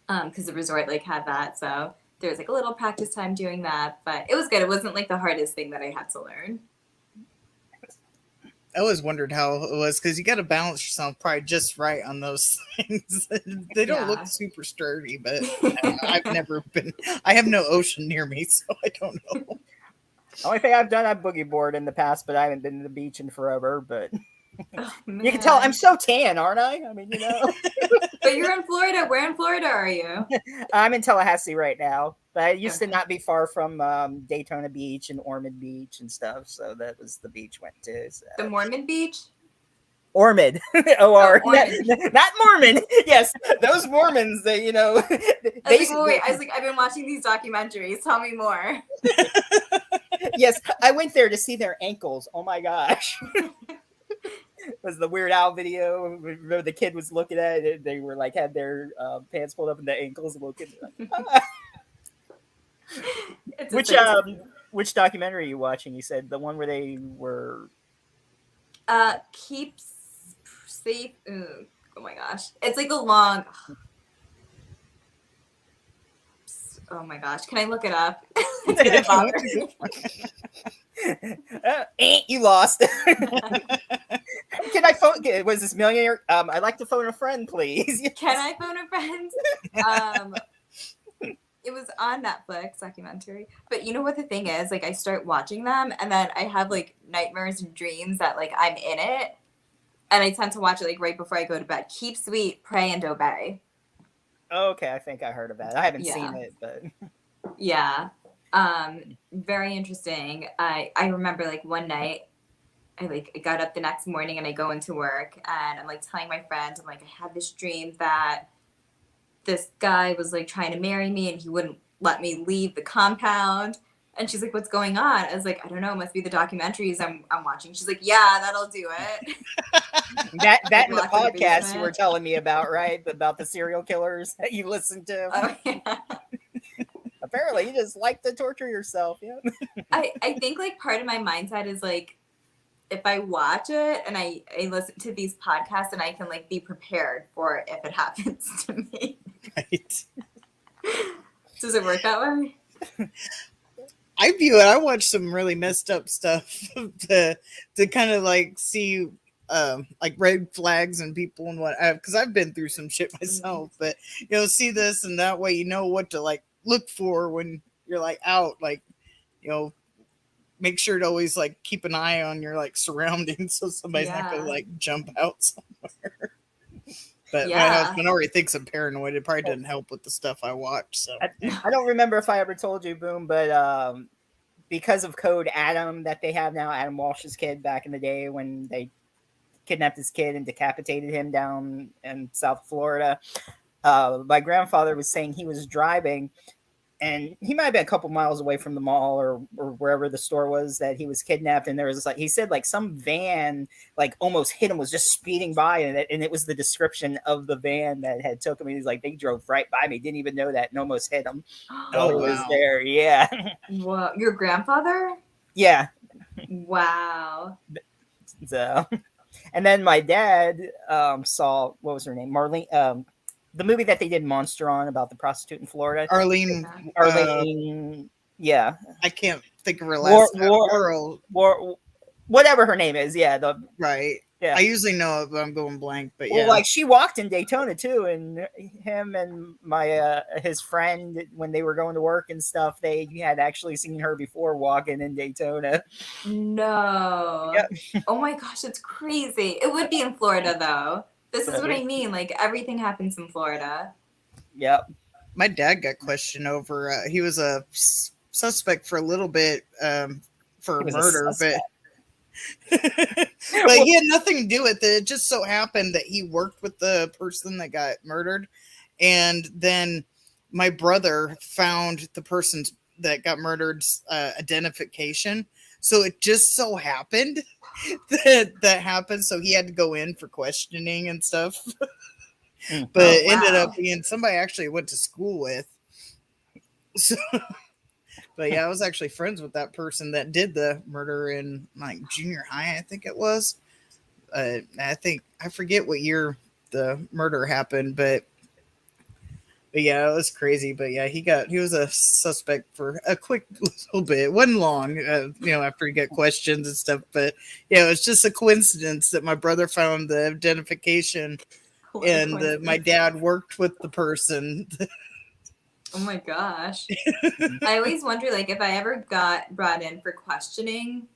Because the resort had that. So there was a little practice time doing that, but it was good. It wasn't the hardest thing that I had to learn. I always wondered how it was because you got to balance yourself probably just right on those things. They don't look super sturdy, but I have no ocean near me, so I don't know. The only thing I've done, I've boogie board in the past, but I haven't been to the beach in forever. But Oh, You can tell man. I'm so tan, aren't I? I mean, you know. But you're in Florida. Where in Florida are you? I'm in Tallahassee right now, but I used to Okay. not be far from Daytona Beach and Ormond Beach and stuff. So that was the beach went to. So. The Mormon Beach? Ormond, Oh, or Ormond. not Mormon. Yes, those Mormons. That you know, I was like, wait. I was like, I've been watching these documentaries. Tell me more. Yes, I went there to see their ankles. Oh my gosh. Was the Weird Al video where the kid was looking at it? They were like had their pants pulled up in the ankles and looking. Like, It's which which documentary are you watching? You said the one where they were. keep safe. Ugh, oh my gosh, it's like a long. Oh my gosh, can I look it up? It's gonna bother me. You lost. Can I phone? Was this millionaire? I'd like to phone a friend, please. Can I phone a friend? It was on Netflix documentary. But you know what the thing is? Like I start watching them and then I have like nightmares and dreams that like I'm in it. And I tend to watch it like right before I go to bed. Keep sweet, pray and obey. Okay, I think I heard about it. I haven't Yeah. seen it, but Yeah. Very interesting. I remember like one night I got up the next morning and I go into work and I'm like telling my friend, I'm like, I had this dream that this guy was like trying to marry me and he wouldn't let me leave the compound. And she's like, what's going on? I was like, I don't know, it must be the documentaries I'm watching. She's like, yeah, that'll do it. that and the Locked in the podcast you basement. were telling me about, right? About the serial killers that you listened to. Oh, yeah. Apparently, you just like to torture yourself. Yeah. I think like part of my mindset is like if I watch it and I listen to these podcasts and I can like be prepared for it if it happens to me. Right. Does it work that way? I view it. I watch some really messed up stuff to kind of like see like red flags and people and what, because I've been through some shit myself. But you know, see this and that way you know what to like look for when you're like out. Like you know, make sure to always like keep an eye on your like surroundings so somebody's not gonna Yeah. like jump out somewhere. But my Yeah. husband already thinks I'm paranoid. It probably didn't help with the stuff I watch. So I don't remember if I ever told you, Boom, but because of Code Adam that they have now, Adam Walsh's kid back in the day when they kidnapped his kid and decapitated him down in South Florida. My grandfather was saying he was driving and he might have been a couple miles away from the mall or wherever the store was that he was kidnapped. And there was like, he said like some van like almost hit him, was just speeding by. And it was the description of the van that had took him. He's like, they drove right by me. Didn't even know that and almost hit him. Oh, He was wow. there. Yeah. Whoa. Your grandfather? Yeah. Wow. So, and then my dad saw, what was her name? Marlene, the movie that they did Monster on about the prostitute in Florida. Arlene, Arlene, yeah. I can't think of her last whatever her name is. Yeah. Right. Yeah. I usually know it, but I'm going blank. But Well, yeah, like she walked in Daytona too, and him and my his friend when they were going to work and stuff, they had actually seen her before walking in Daytona. No. Yep. Oh my gosh, it's crazy. It would be in Florida though. This is what I mean. Like everything happens in Florida. Yep. my dad got questioned over. He was a suspect for a little bit for murder, but but he had nothing to do with it. It just so happened that he worked with the person that got murdered, and then my brother found the person that got murdered's identification. So it just so happened that happened. So he had to go in for questioning and stuff. But it ended up being somebody I actually went to school with. So, but yeah, I was actually friends with that person that did the murder in like junior high, I think it was. I forget what year the murder happened, but yeah, it was crazy. But yeah, he was a suspect for a quick little bit. It wasn't long, after you get questions and stuff. But yeah, it was just a coincidence that my brother found the identification, and my dad worked with the person. Oh my gosh. I always wonder, like, if I ever got brought in for questioning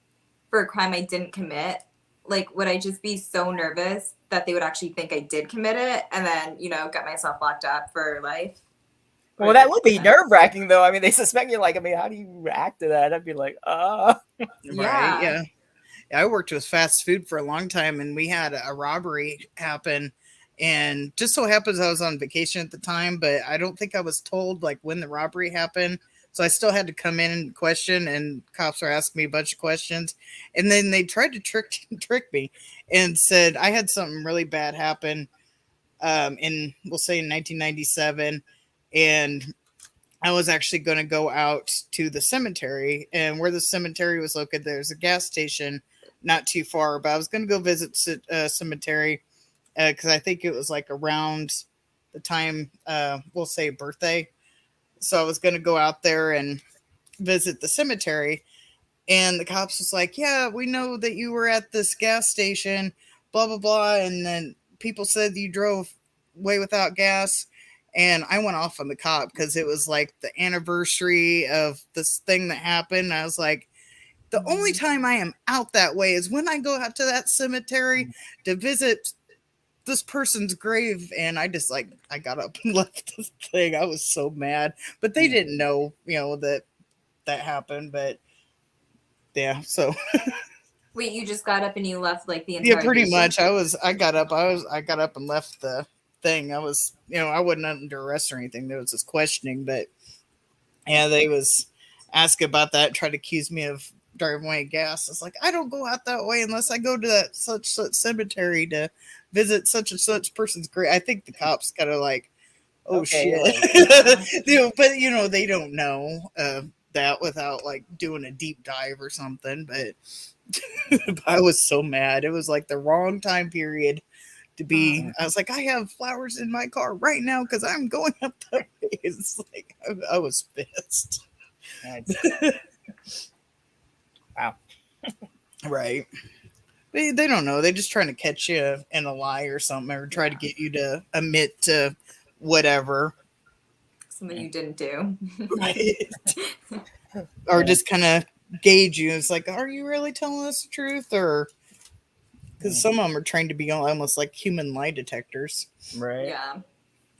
for a crime I didn't commit, like, would I just be so nervous that they would actually think I did commit it and then, get myself locked up for life? Well, that would be nerve wracking, though. I mean, they suspect you. Like, I mean, how do you react to that? I'd be like, Right, Yeah. yeah. I worked with fast food for a long time, and we had a robbery happen. And just so happens I was on vacation at the time, but I don't think I was told like when the robbery happened. So I still had to come in and question, and cops were asking me a bunch of questions. And then they tried to trick me and said I had something really bad happen in, we'll say, in 1997. And I was actually going to go out to the cemetery, and where the cemetery was located, there's a gas station not too far. But I was going to go visit cemetery because I think it was like around the time, we'll say, birthday. So I was going to go out there and visit the cemetery, and the cops was like, "Yeah, we know that you were at this gas station, blah blah blah," and then people said you drove away without gas. And I went off on the cop because it was like the anniversary of this thing that happened. I was like, the only time I am out that way is when I go out to that cemetery to visit this person's grave. And I just I got up and left the thing. I was so mad, but they didn't know, that happened. But yeah, so Wait, you just got up and you left like the entire yeah, pretty station? much. I got up and left the thing. I was, I wasn't under arrest or anything. There was this questioning, but yeah, they was asking about that, tried to accuse me of driving away gas. It's like, I don't go out that way unless I go to that such cemetery to visit such and such person's grave. I think the cops kind of like, oh okay, shit. But they don't know that without like doing a deep dive or something. But I was so mad. It was like the wrong time period to be. I was like, I have flowers in my car right now because I'm going up that way. It's like I was pissed. Wow. Right. They don't know. They're just trying to catch you in a lie or something, or try to get you to admit to whatever. Something you didn't do. Right. Or just kind of gauge you. It's like, are you really telling us the truth? Or because some of them are trained to be almost like human lie detectors. Right. Yeah.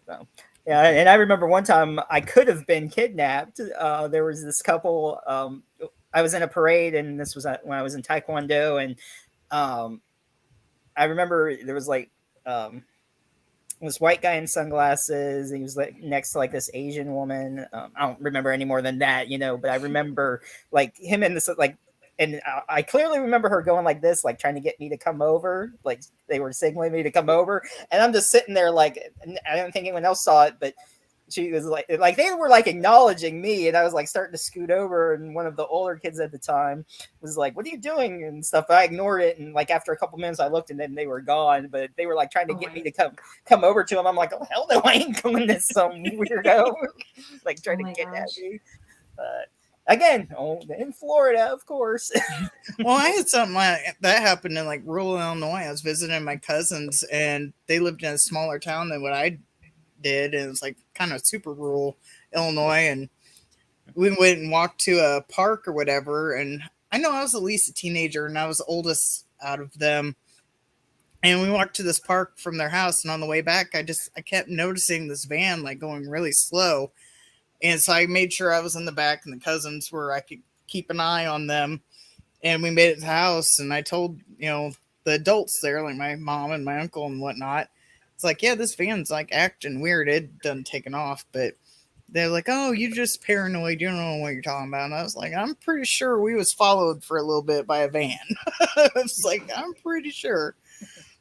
So, yeah, and I remember one time I could have been kidnapped. There was this couple. I was in a parade, and this was when I was in Taekwondo, and I remember there was like this white guy in sunglasses. And he was like next to like this Asian woman. I don't remember any more than that, but I remember like him in this like. And I clearly remember her going like this, like trying to get me to come over. Like they were signaling me to come over. And I'm just sitting there like, I don't think anyone else saw it, but she was like they were like acknowledging me. And I was like starting to scoot over. And one of the older kids at the time was like, what are you doing? And stuff. I ignored it. And like after a couple minutes I looked and then they were gone. But they were like trying to get me to come over to them. I'm like, oh, hell no, I ain't going to some weirdo. Like trying to kidnap me. Again, in Florida, of course. Well, I had something like that happen in like rural Illinois. I was visiting my cousins, and they lived in a smaller town than what I did, and it was like kind of super rural Illinois. And we went and walked to a park or whatever. And I know I was at least a teenager, and I was the oldest out of them. And we walked to this park from their house, and on the way back, I kept noticing this van like going really slow. And so I made sure I was in the back, and the cousins where I could keep an eye on them. And we made it to the house, and I told, the adults there, like my mom and my uncle and whatnot, it's like, yeah, this van's like acting weird. It done taken off, but they're like, oh, you just paranoid. You don't know what you're talking about. And I was like, I'm pretty sure we was followed for a little bit by a van. I was like, I'm pretty sure.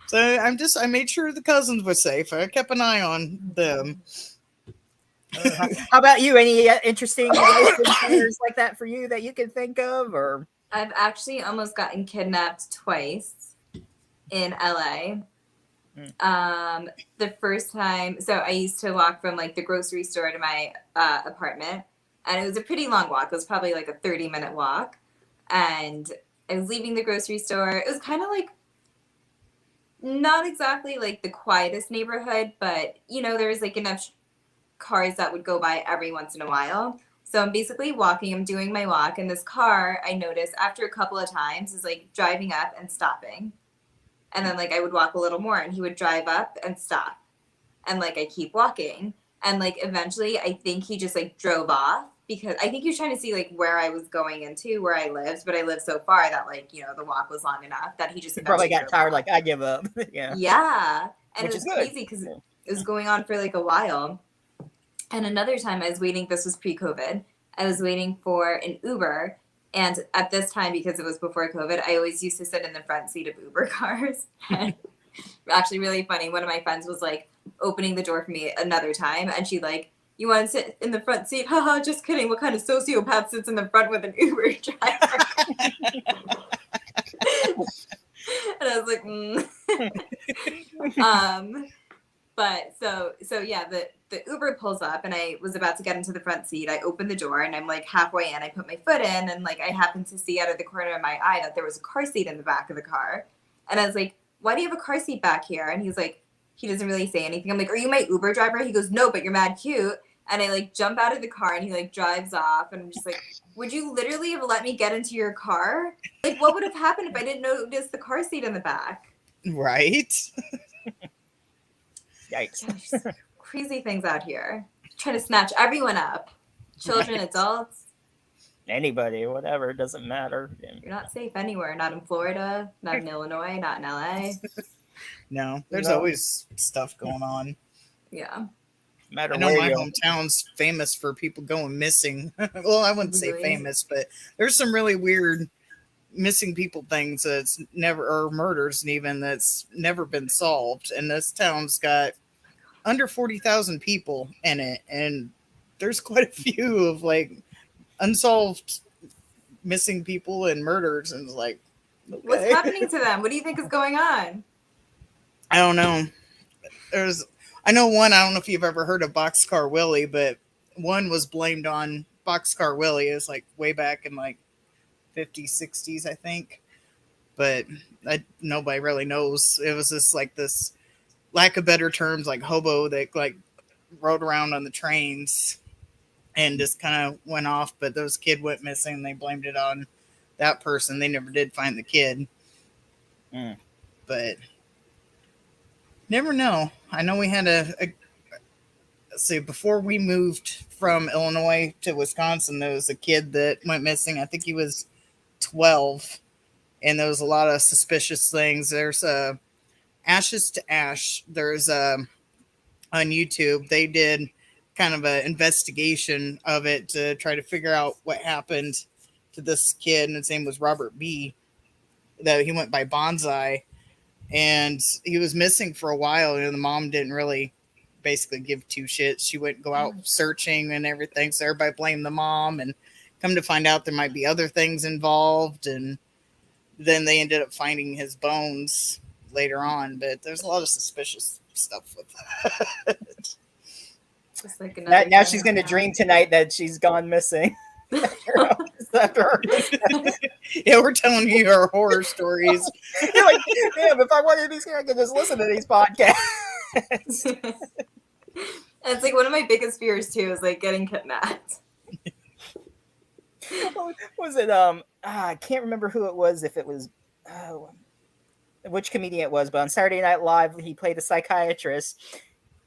So I made sure the cousins were safe. I kept an eye on them. How about you? Any interesting stories like that for you that you can think of? Or I've actually almost gotten kidnapped twice in LA. The first time, so I used to walk from like the grocery store to my apartment, and it was a pretty long walk. It was probably like a 30-minute walk, and I was leaving the grocery store. It was kind of like not exactly like the quietest neighborhood, but there was like enough cars that would go by every once in a while. So I'm basically walking, I'm doing my walk, and this car, I noticed after a couple of times, is like driving up and stopping. And then like I would walk a little more and he would drive up and stop. And like I keep walking. And like eventually I think he just like drove off because I think he was trying to see like where I was going into, where I lived, but I lived so far that like, you know, the walk was long enough that he just probably got tired, off. like I give up. Yeah. Yeah. And Which it was crazy because it was going on for like a while. And another time I was waiting, this was pre-COVID, I was waiting for an Uber. And at this time, because it was before COVID, I always used to sit in the front seat of Uber cars. And actually really funny. One of my friends was like opening the door for me another time. And she like, you want to sit in the front seat? Haha, just kidding. What kind of sociopath sits in the front with an Uber driver? And I was like, But so yeah, the Uber pulls up and I was about to get into the front seat. I opened the door and I'm like halfway in. I put my foot in and like I happened to see out of the corner of my eye that there was a car seat in the back of the car. And I was like, why do you have a car seat back here? And he's like, he doesn't really say anything. I'm like, are you my Uber driver? He goes, no, but you're mad cute. And I like jump out of the car and he like drives off. And I'm just like, would you literally have let me get into your car? Like, what would have happened if I didn't notice the car seat in the back? Right. Yikes. Gosh, crazy things out here. Trying to snatch everyone up. Children, Right. Adults. Anybody, whatever, it doesn't matter. You're not safe anywhere. Not in Florida, not in Illinois, not in LA. No, there's No. always stuff going on. Yeah. Matter I know where my you hometown's famous for people going missing. Well, I wouldn't say Really? famous, but there's some really weird missing people things that's never, or murders even, that's never been solved. And this town's got under 40,000 people in it. And there's quite a few of like unsolved missing people and murders. And it's like, okay. What's happening to them? What do you think is going on? I don't know. I know one, I don't know if you've ever heard of Boxcar Willy, but one was blamed on Boxcar Willy. It was like way back in like 50s, 60s, I think. But nobody really knows. It was just like this, lack of better terms, like hobo that like rode around on the trains and just kind of went off. But those kid went missing and they blamed it on that person. They never did find the kid. But never know. I know we had let's see, before we moved from Illinois to Wisconsin, there was a kid that went missing. I think he was 12, and there was a lot of suspicious things. There's Ashes to Ash. There's on YouTube, they did kind of an investigation of it to try to figure out what happened to this kid, and his name was Robert B. That he went by Bonsai. And he was missing for a while, and the mom didn't really basically give two shits. She wouldn't go out searching and everything, so everybody blamed the mom, and come to find out there might be other things involved, and then they ended up finding his bones later on. But there's a lot of suspicious stuff with that. Just like another now she's going to dream tonight that she's gone missing. After her. Yeah, we're telling you our horror stories. You're like, damn, if I wanted these here, I could just listen to these podcasts. And it's like one of my biggest fears too is like getting kidnapped. Was it I can't remember who it was, if it was which comedian it was, but on Saturday Night Live he played a psychiatrist,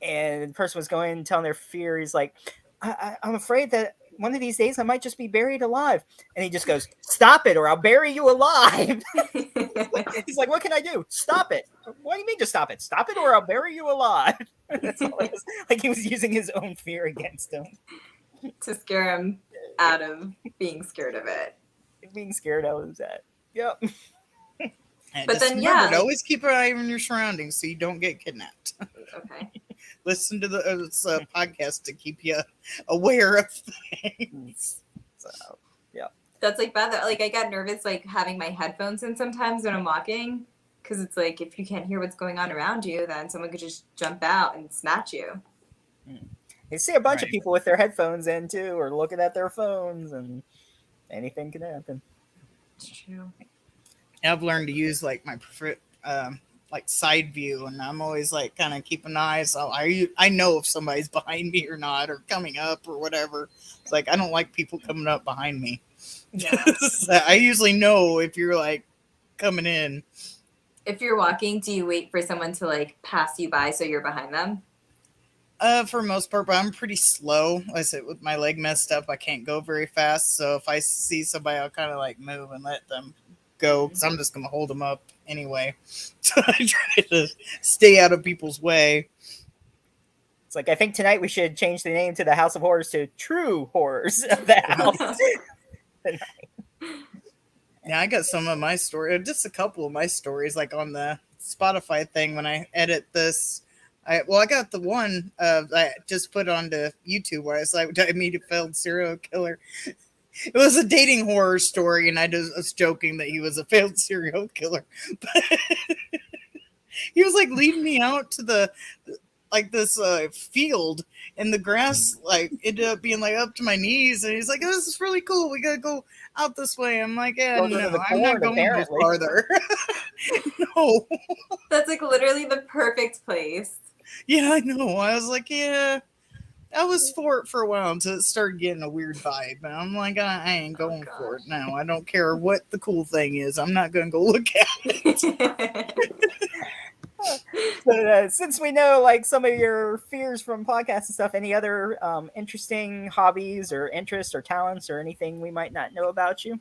and the person was going and telling their fear. He's like, I'm afraid that one of these days I might just be buried alive. And he just goes, stop it or I'll bury you alive. He's like, what can I do? Stop it. What do you mean to stop it? Stop it or I'll bury you alive. That's all it was. Like he was using his own fear against him. To scare him out of being scared of it. Being scared out of that. Yep. And But just then, remember yeah, to always keep an eye on your surroundings so you don't get kidnapped. Okay. Listen to the podcast to keep you aware of things. So, yeah. That's like bad. Like I get nervous like having my headphones in sometimes when I'm walking, because it's like if you can't hear what's going on around you, then someone could just jump out and snatch you. You see a bunch of Right. people with their headphones in too, or looking at their phones, and anything can happen. It's true. I've learned to use like my like side view, and I'm always like kind of keeping an eye. So I know if somebody's behind me or not, or coming up or whatever. It's like I don't like people coming up behind me. Yeah. So I usually know if you're like coming in. If you're walking, do you wait for someone to like pass you by so you're behind them? For most part, but I'm pretty slow. Like I said, with my leg messed up, I can't go very fast. So if I see somebody, I'll kind of like move and let them go because I'm just going to hold them up anyway. So I try to stay out of people's way. It's like, I think tonight we should change the name to the House of Horrors to True Horrors of the House. Yeah, I got some of my story, just a couple of my stories, like on the Spotify thing when I edit this. I got the one I just put onto YouTube where it's like, I meet a failed serial killer. It was a dating horror story, and I just was joking that he was a failed serial killer. But he was like leading me out to the like this field, and the grass like ended up being like up to my knees, and he's like, "Oh, this is really cool. We gotta go out this way." I'm like, "Yeah, Closer to no, the I'm not corn, going apparently. no farther." No. That's like literally the perfect place. Yeah, I know. I was like, yeah, I was for it for a while until it started getting a weird vibe. And I'm like, I ain't going for it now. I don't care what the cool thing is. I'm not going to go look at it. So, since we know like some of your fears from podcasts and stuff, any other interesting hobbies or interests or talents or anything we might not know about you?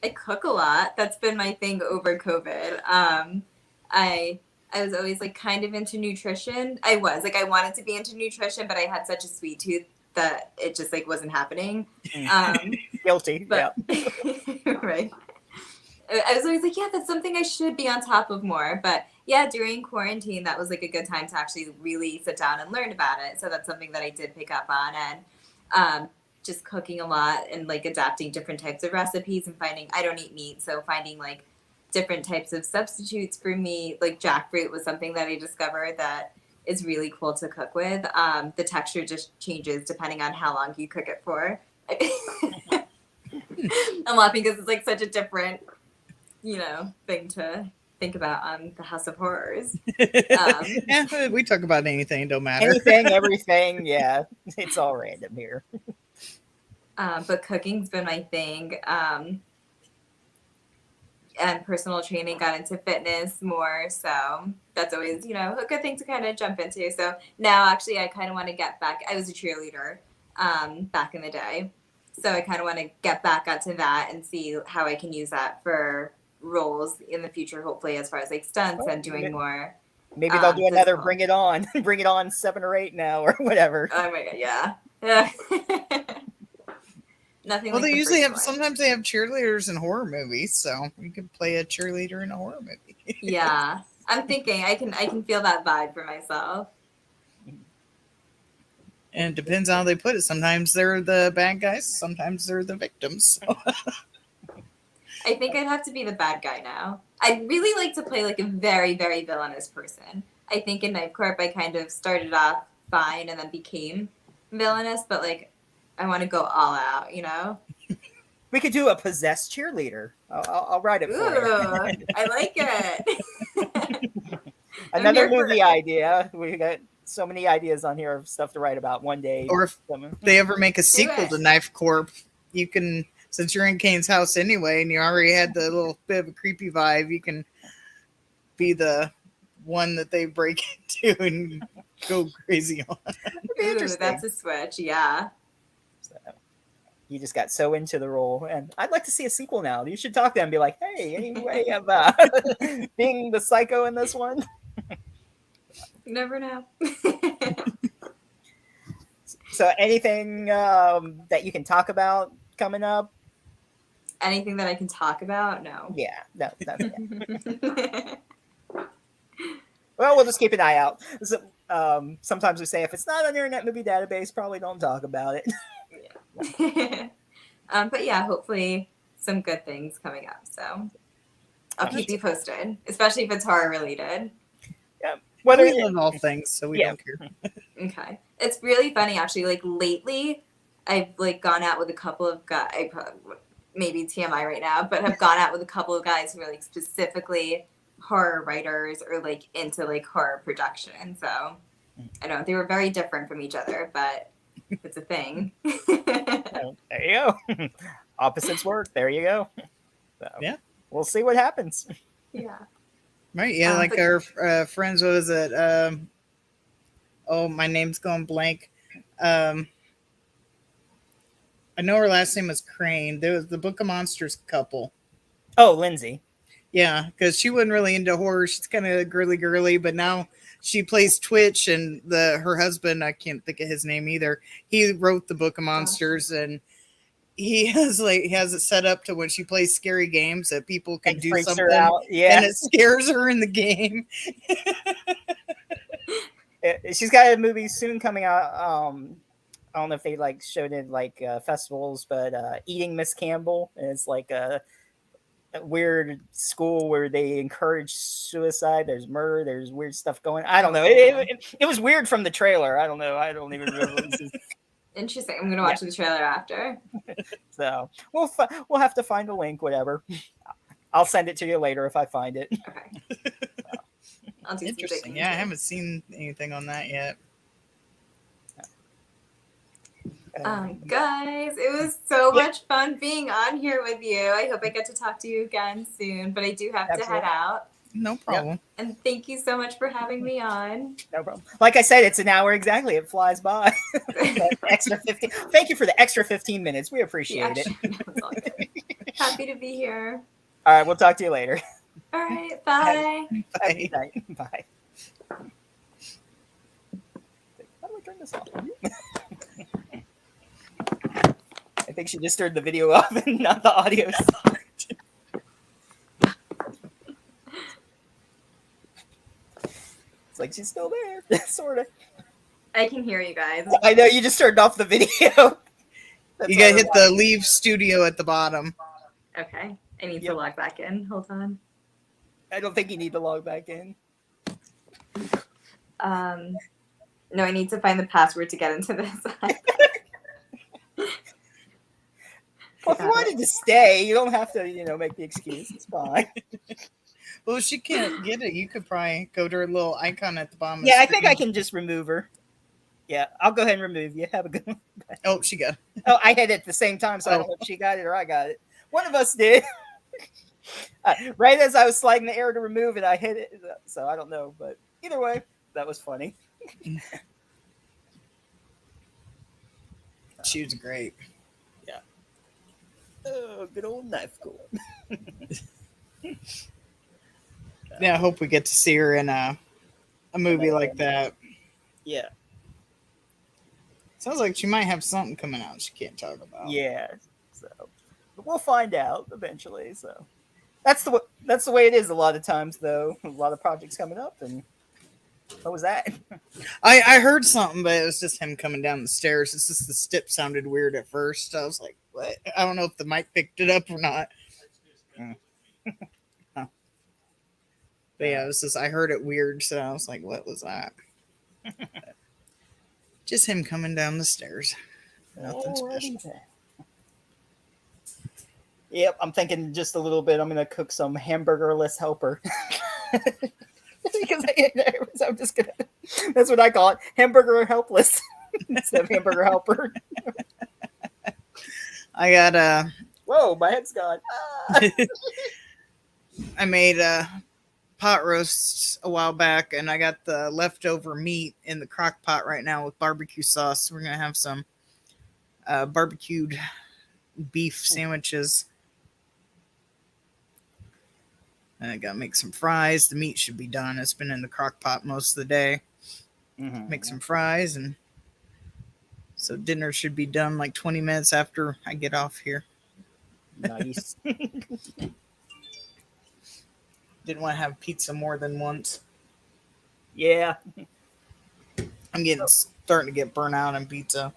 I cook a lot. That's been my thing over COVID. I was always like kind of into nutrition. I wanted to be into nutrition, but I had such a sweet tooth that it just like wasn't happening. Guilty. But Yeah. right. I was always like, yeah, that's something I should be on top of more. But yeah, during quarantine, that was like a good time to actually really sit down and learn about it. So that's something that I did pick up on, and just cooking a lot and like adapting different types of recipes and finding, I don't eat meat, so finding like different types of substitutes for meat. Like jackfruit was something that I discovered that is really cool to cook with. The texture just changes depending on how long you cook it for. I'm laughing because it's like such a different, thing to think about on the House of Horrors. Yeah, we talk about anything, don't matter. Anything, everything. Yeah, it's all random here. But cooking's been my thing. And personal training, got into fitness more. So that's always, a good thing to kind of jump into. So now actually I kind of want to get back. I was a cheerleader back in the day. So I kind of want to get back onto that and see how I can use that for roles in the future, hopefully, as far as like stunts and doing more. Maybe they'll do another physical. Bring it on 7 or 8 now or whatever. Oh my God, yeah. Nothing. Well, like they the usually first have. one. Sometimes they have cheerleaders in horror movies, so you could play a cheerleader in a horror movie. Yeah, I'm thinking I can feel that vibe for myself. And it depends on how they put it. Sometimes they're the bad guys. Sometimes they're the victims. So. I think I'd have to be the bad guy now. I'd really like to play like a very, very villainous person. I think in Knife Corp I kind of started off fine and then became villainous, but like I want to go all out, We could do a possessed cheerleader. I'll write it for you. I like it. Another movie idea. We got so many ideas on here of stuff to write about one day. Or if they ever make a sequel to Knife Corp, you can, since you're in Kane's house anyway, and you already had the little bit of a creepy vibe, you can be the one that they break into and go crazy on. Ooh, that's a switch, yeah. So, you just got so into the role, and I'd like to see a sequel now. You should talk to them and be like, hey, any way of being the psycho in this one? You never know. So anything that you can talk about coming up? Anything that I can talk about? No. Yeah, no. Well, we'll just keep an eye out. So, sometimes we say if it's not on your Internet Movie Database, probably don't talk about it. Yeah. But yeah, hopefully some good things coming up. So I'll keep you posted, especially if it's horror related. Yeah. Whether we love all things, so we don't care. Okay. It's really funny, actually. Like lately, I've like gone out with a couple of guys, maybe TMI right now, but have gone out with a couple of guys who are like specifically horror writers or like into like horror production. So I know they were very different from each other, but it's a thing. There you go. Opposites work. There you go. So, yeah. We'll see what happens. Yeah. Right? Yeah, like But our friends. What was it? Oh, my name's going blank. Um, I know her last name was Crane. There was the Book of Monsters couple. Oh, Lindsay. Yeah, because she wasn't really into horror. She's kind of girly, but now she plays Twitch, and her husband, I can't think of his name either. He wrote the Book of Monsters, and he has it set up to when she plays scary games that people can It do freaks something, her out. Yeah. and it scares her in the game. She's got a movie soon coming out. I don't know if they like showed it like festivals, but Eating Miss Campbell. And it's like a weird school where they encourage suicide. There's murder. There's weird stuff going. I don't know. It was weird from the trailer. I don't know. I don't even remember. Interesting. I'm gonna watch the trailer after. So we'll have to find a link. Whatever. I'll send it to you later if I find it. Okay. I'll do Interesting. Yeah, I haven't seen anything on that yet. Guys, it was so much fun being on here with you. I hope I get to talk to you again soon, but I do have to head out. No problem. Yep. And thank you so much for having me on. No problem. Like I said, it's an hour exactly. It flies by. Extra 15. Thank you for the extra 15 minutes. We appreciate it. No, happy to be here. All right, we'll talk to you later. All right, bye. Bye. Bye. How do I turn this off? I think she just turned the video off and not the audio. It's like she's still there, sort of. I can hear you guys. I know you just turned off the video. You gotta hit the leave studio at the bottom. Okay, I need to log back in. Hold on. I don't think you need to log back in. No, I need to find the password to get into this. Well, if you wanted to stay, you don't have to, make the excuse. It's fine. Well, if she can't get it, you could probably go to her little icon at the bottom. Yeah, I think I can just remove her. Yeah, I'll go ahead and remove you. Have a good one. Oh, she got it. Oh, I hit it at the same time, so I don't know if she got it or I got it. One of us did. Right as I was sliding the arrow to remove it, I hit it. So I don't know, but either way, that was funny. She was great. Yeah. Oh, good old knife cord. Yeah, I hope we get to see her in a movie like that. Yeah. Sounds like she might have something coming out she can't talk about. Yeah. So but we'll find out eventually. So that's the way it is a lot of times, though. A lot of projects coming up, and what was that? I heard something, but it was just him coming down the stairs. It's just the step sounded weird at first. I was like, what? I don't know if the mic picked it up or not. Huh. But yeah, it was just, I heard it weird, so I was like, what was that? Just him coming down the stairs. Nothing special. Yep, I'm thinking just a little bit. I'm gonna cook some hamburgerless helper. Because I'm just gonna. That's what I call it: hamburger helpless instead of hamburger helper. I got Whoa, my head's gone. Ah. I made pot roasts a while back, and I got the leftover meat in the crock pot right now with barbecue sauce. We're gonna have some barbecued beef sandwiches. And I gotta make some fries. The meat should be done. It's been in the crock pot most of the day. Mm-hmm. Make some fries, and so dinner should be done like 20 minutes after I get off here. Nice. Didn't want to have pizza more than once. Yeah. I'm starting to get burnt out on pizza.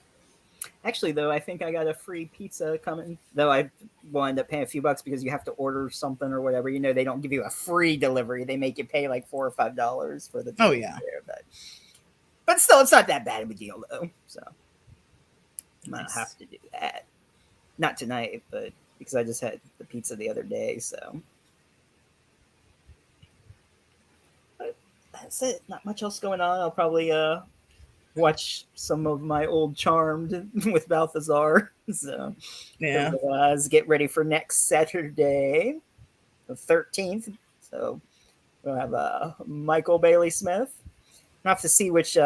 Actually, though, I think I got a free pizza coming. Though I will end up paying a few bucks because you have to order something or whatever. They don't give you a free delivery. They make you pay like $4 or $5 for the. Oh yeah. But still, it's not that bad of a deal though. So I might have to do that. Not tonight, but because I just had the pizza the other day. So. But that's it. Not much else going on. I'll probably watch some of my old Charmed with Balthazar. So yeah, get ready for next Saturday, the 13th. So We'll have Michael Bailey Smith. I'll have to see which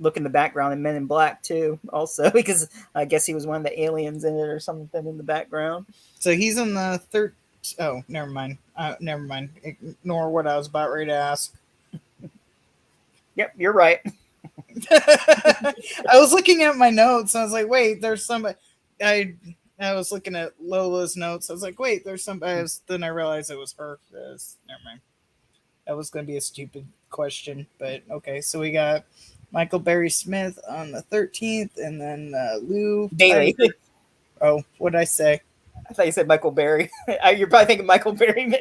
look in the background in Men in Black too, also because I guess he was one of the aliens in it or something in the background. So he's in the third. Oh, never mind. Never mind. Ignore what I was about ready to ask. Yep, you're right. I was looking at my notes. I was like, wait, there's somebody. I was looking at Lola's notes. I was like, wait, there's somebody. Then I realized it was her. Never mind. That was going to be a stupid question, but okay. So we got Michael Berry Smith on the 13th, and then Lou Bailey. Oh, what'd I say? I thought you said Michael Berry. You're probably thinking Michael Berry.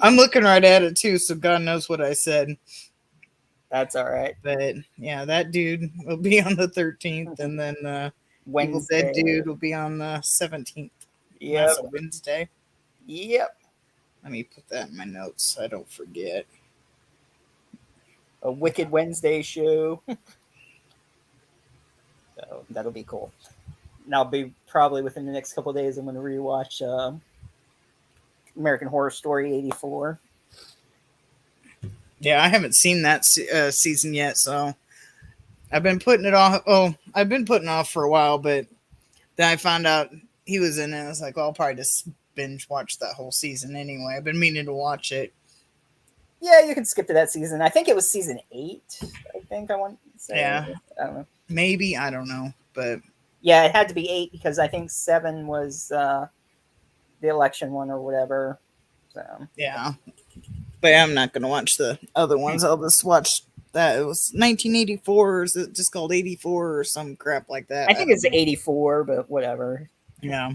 I'm looking right at it too, so God knows what I said. That's all right. But yeah, that dude will be on the 13th, and then Evil Dead dude will be on the 17th. Yeah, that's a Wednesday. Yep. Let me put that in my notes so I don't forget. A Wicked Wednesday show. So that'll be cool. And I'll be probably within the next couple of days. I'm going to rewatch American Horror Story '84. Yeah, I haven't seen that season yet, so I've been putting it off. Oh, I've been putting it off for a while, but then I found out he was in it. I was like, well, I'll probably just binge watch that whole season anyway. I've been meaning to watch it. Yeah, you can skip to that season. I think it was season 8. I think I want to say. Yeah. I don't know. Maybe, I don't know, but yeah, it had to be 8 because I think 7 was the election one or whatever. So yeah. But I'm not going to watch the other ones. I'll just watch that. It was 1984, or is it just called 84 or some crap like that? I think it's 84, but whatever. Yeah.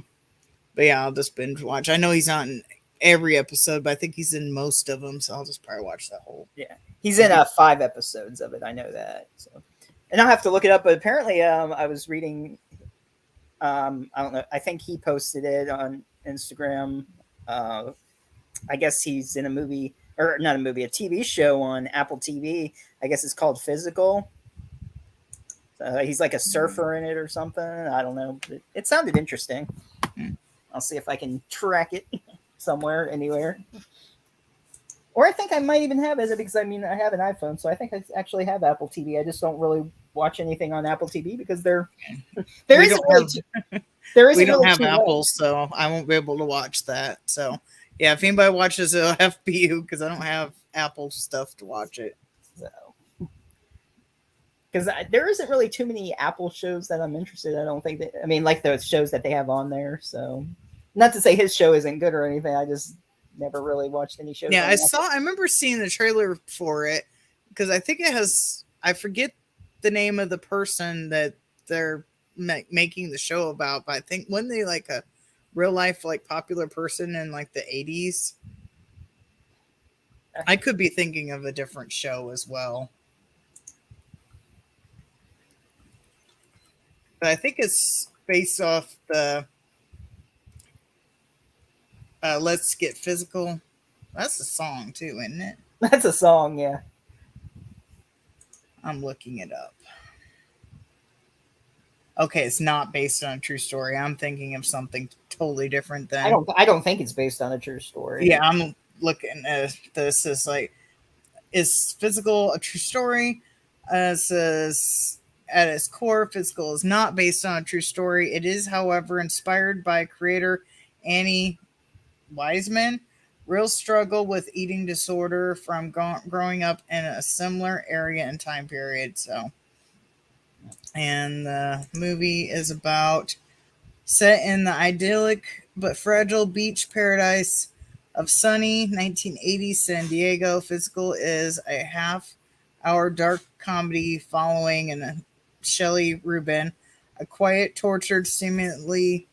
But yeah, I'll just binge watch. I know he's not in every episode, but I think he's in most of them, so I'll just probably watch that whole. Yeah. He's in 5 episodes of it. I know that. So, and I'll have to look it up, but apparently I was reading, I don't know, I think he posted it on Instagram. I guess he's in a movie, or not a movie, a TV show on Apple TV. I guess it's called Physical. He's like a surfer in it or something. I don't know. It sounded interesting. I'll see if I can track it somewhere, anywhere. Or I think I might even have it because I have an iPhone, so I think I actually have Apple TV. I just don't really watch anything on Apple TV because we don't have Apple, so I won't be able to watch that. So yeah, if anybody watches it, it'll have to be you because I don't have Apple stuff to watch it. So because there isn't really too many Apple shows that I'm interested in. I don't think that, like those shows that they have on there. So not to say his show isn't good or anything. I just never really watched any shows. Yeah, I remember seeing the trailer for it because I think it has, I forget the name of the person that they're making the show about, but I think wasn't they like a real life like popular person in like the 80s? I could be thinking of a different show as well. But I think it's based off the Let's Get Physical. That's a song too, isn't it? That's a song, yeah. I'm looking it up. Okay, it's not based on a true story. I'm thinking of something totally different then. I don't think it's based on a true story. Yeah, I'm looking at this as like, is Physical a true story? It says at its core, Physical is not based on a true story. It is, however, inspired by creator Annie Wiseman. Real struggle with eating disorder from growing up in a similar area and time period. So, and the movie is about set in the idyllic but fragile beach paradise of sunny 1980s San Diego. Physical is a half-hour dark comedy following in Shelley Rubin, a quiet, tortured, seemingly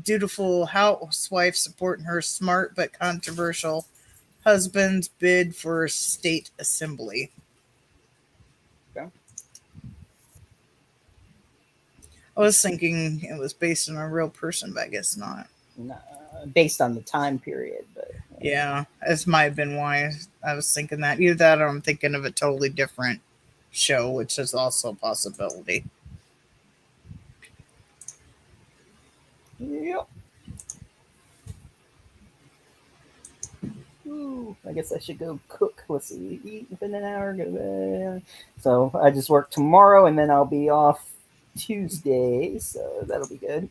dutiful housewife supporting her smart but controversial husband's bid for state assembly. Okay. I was thinking it was based on a real person, but I guess not. No, based on the time period, but yeah, this might have been why I was thinking that. Either that, or I'm thinking of a totally different show, which is also a possibility. Yep. Ooh, I guess I should go cook. Let's see, eat within an hour. Go. So I just work tomorrow, and then I'll be off Tuesday. So that'll be good.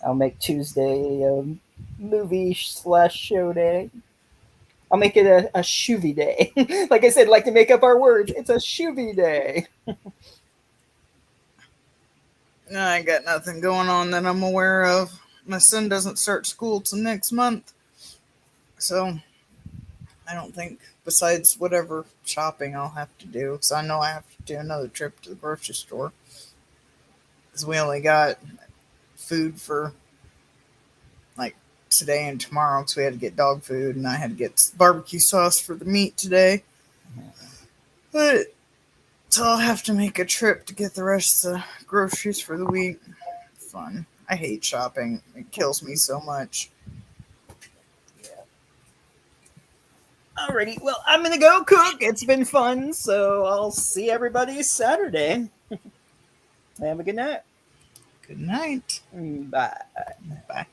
I'll make Tuesday a movie/show day. I'll make it a shoovy day. Like I said, like to make up our words. It's a shoovy day. No, I ain't got nothing going on that I'm aware of. My son doesn't start school till next month. So I don't think, besides whatever shopping I'll have to do, because I know I have to do another trip to the grocery store. Because we only got food for like today and tomorrow, because we had to get dog food, and I had to get barbecue sauce for the meat today. But so I'll have to make a trip to get the rest of the groceries for the week. Fun. I hate shopping. It kills me so much. Alrighty, well, I'm gonna go cook. It's been fun, so I'll see everybody Saturday. Have a good night. Good night. Bye. Bye.